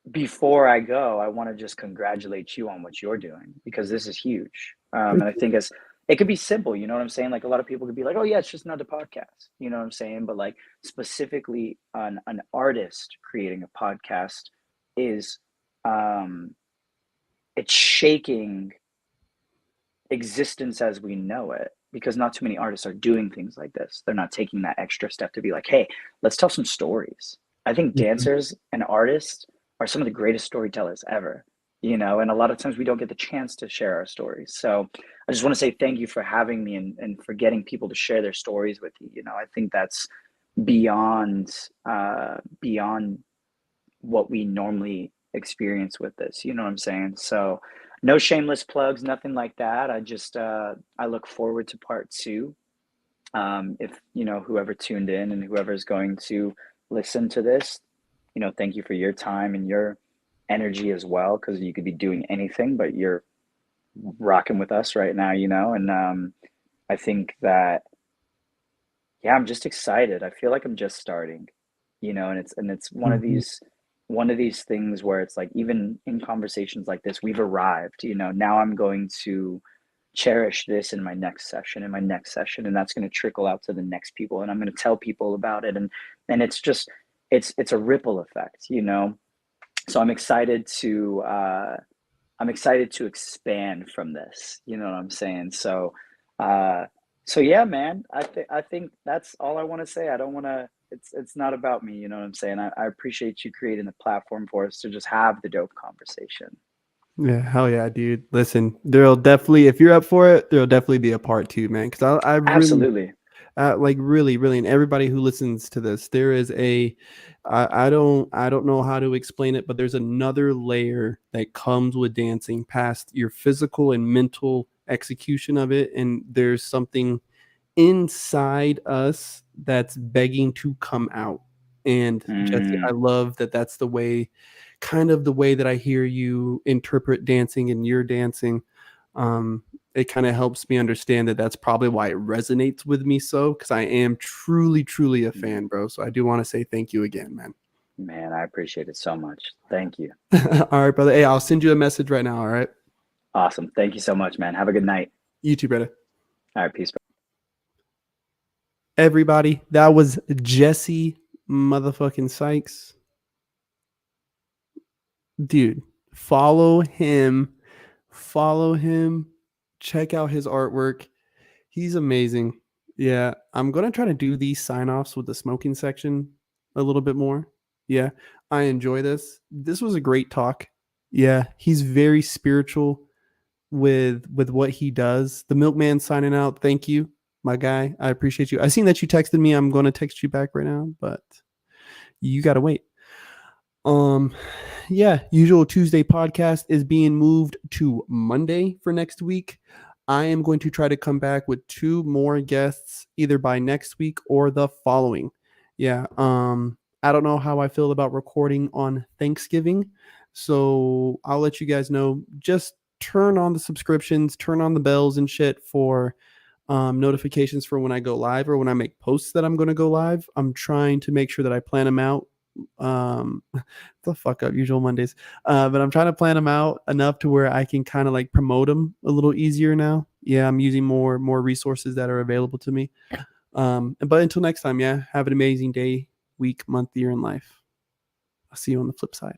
Speaker 2: before I go, I want to just congratulate you on what you're doing, because this is huge. And I think it could be simple, you know what I'm saying? Like a lot of people could be like, oh yeah, it's just another podcast, you know what I'm saying? But like specifically an artist creating a podcast is um it's shaking existence as we know it, because not too many artists are doing things like this. They're not taking that extra step to be like, hey, let's tell some stories. I think
Speaker 1: Mhm.
Speaker 2: dancers and artists are some of the greatest storytellers ever, and a lot of times we don't get the chance to share our stories. So I just want to say thank you for having me, and for getting people to share their stories with you. I think that's beyond what we normally experience with this. You know what I'm saying? So no shameless plugs, nothing like that. I look forward to part two. If whoever tuned in and whoever is going to listen to this, thank you for your time and your energy as well, because you could be doing anything, but you're rocking with us right now, you know. And I think that, yeah, I'm just excited. I feel like I'm just starting, you know, and it's
Speaker 1: Mhm.
Speaker 2: one of these things where it's like, even in conversations like this, we've arrived, you know. Now I'm going to cherish this in my next session, and that's going to trickle out to the next people, and I'm going to tell people about it, and it's just, it's a ripple effect, you know. So I'm excited to expand from this. You know what I'm saying? So, uh, so yeah, man. I think that's all I want to say. I don't want to. It's not about me. You know what I'm saying? I appreciate you creating the platform for us to just have the dope conversation.
Speaker 1: Yeah, hell yeah, dude. Listen, there'll definitely, if you're up for it, there'll definitely be a part two, man. Because I really,
Speaker 2: Absolutely.
Speaker 1: like really, and everybody who listens to this, there is I don't know how to explain it, but there's another layer that comes with dancing past your physical and mental execution of it, and there's something inside us that's begging to come out. And Jesse, I
Speaker 2: Mm,
Speaker 1: love that that's the way, kind of the way that I hear you interpret dancing and your dancing. It kind of helps me understand that that's probably why it resonates with me so, because I am truly a fan, bro. So I do want to say thank you again, man.
Speaker 2: man, I appreciate it so much. Thank you.
Speaker 1: All right, brother. Hey, I'll send you a message right now. All right.
Speaker 2: Awesome. Thank you so much, man. Have a good night.
Speaker 1: You too, brother.
Speaker 2: All right, peace.
Speaker 1: Everybody, that was Jesse motherfucking Sykes. Dude, follow him. Follow him. Check out his artwork. He's amazing. Yeah, I'm gonna try to do these sign-offs with the smoking section a little bit more. Yeah, I enjoy this. This was a great talk. Yeah, he's very spiritual with what he does. The milkman signing out. Thank you, my guy. I appreciate you. I seen that you texted me. I'm gonna text you back right now, but you gotta wait. Um, yeah, usual Tuesday podcast is being moved to Monday for next week. I am going to try to come back with two more guests either by next week or the following. Yeah, I don't know how I feel about recording on Thanksgiving, so I'll let you guys know. Just turn on the subscriptions, turn on the bells and shit for notifications for when I go live or when I make posts that I'm going to go live. I'm trying to make sure that I plan them out. Um, the fuck up, usual Mondays. But I'm trying to plan them out enough to where I can kind of like promote them a little easier now. Yeah, I'm using more resources that are available to me. But until next time, yeah, have an amazing day, week, month, year in life. I'll see you on the flip side.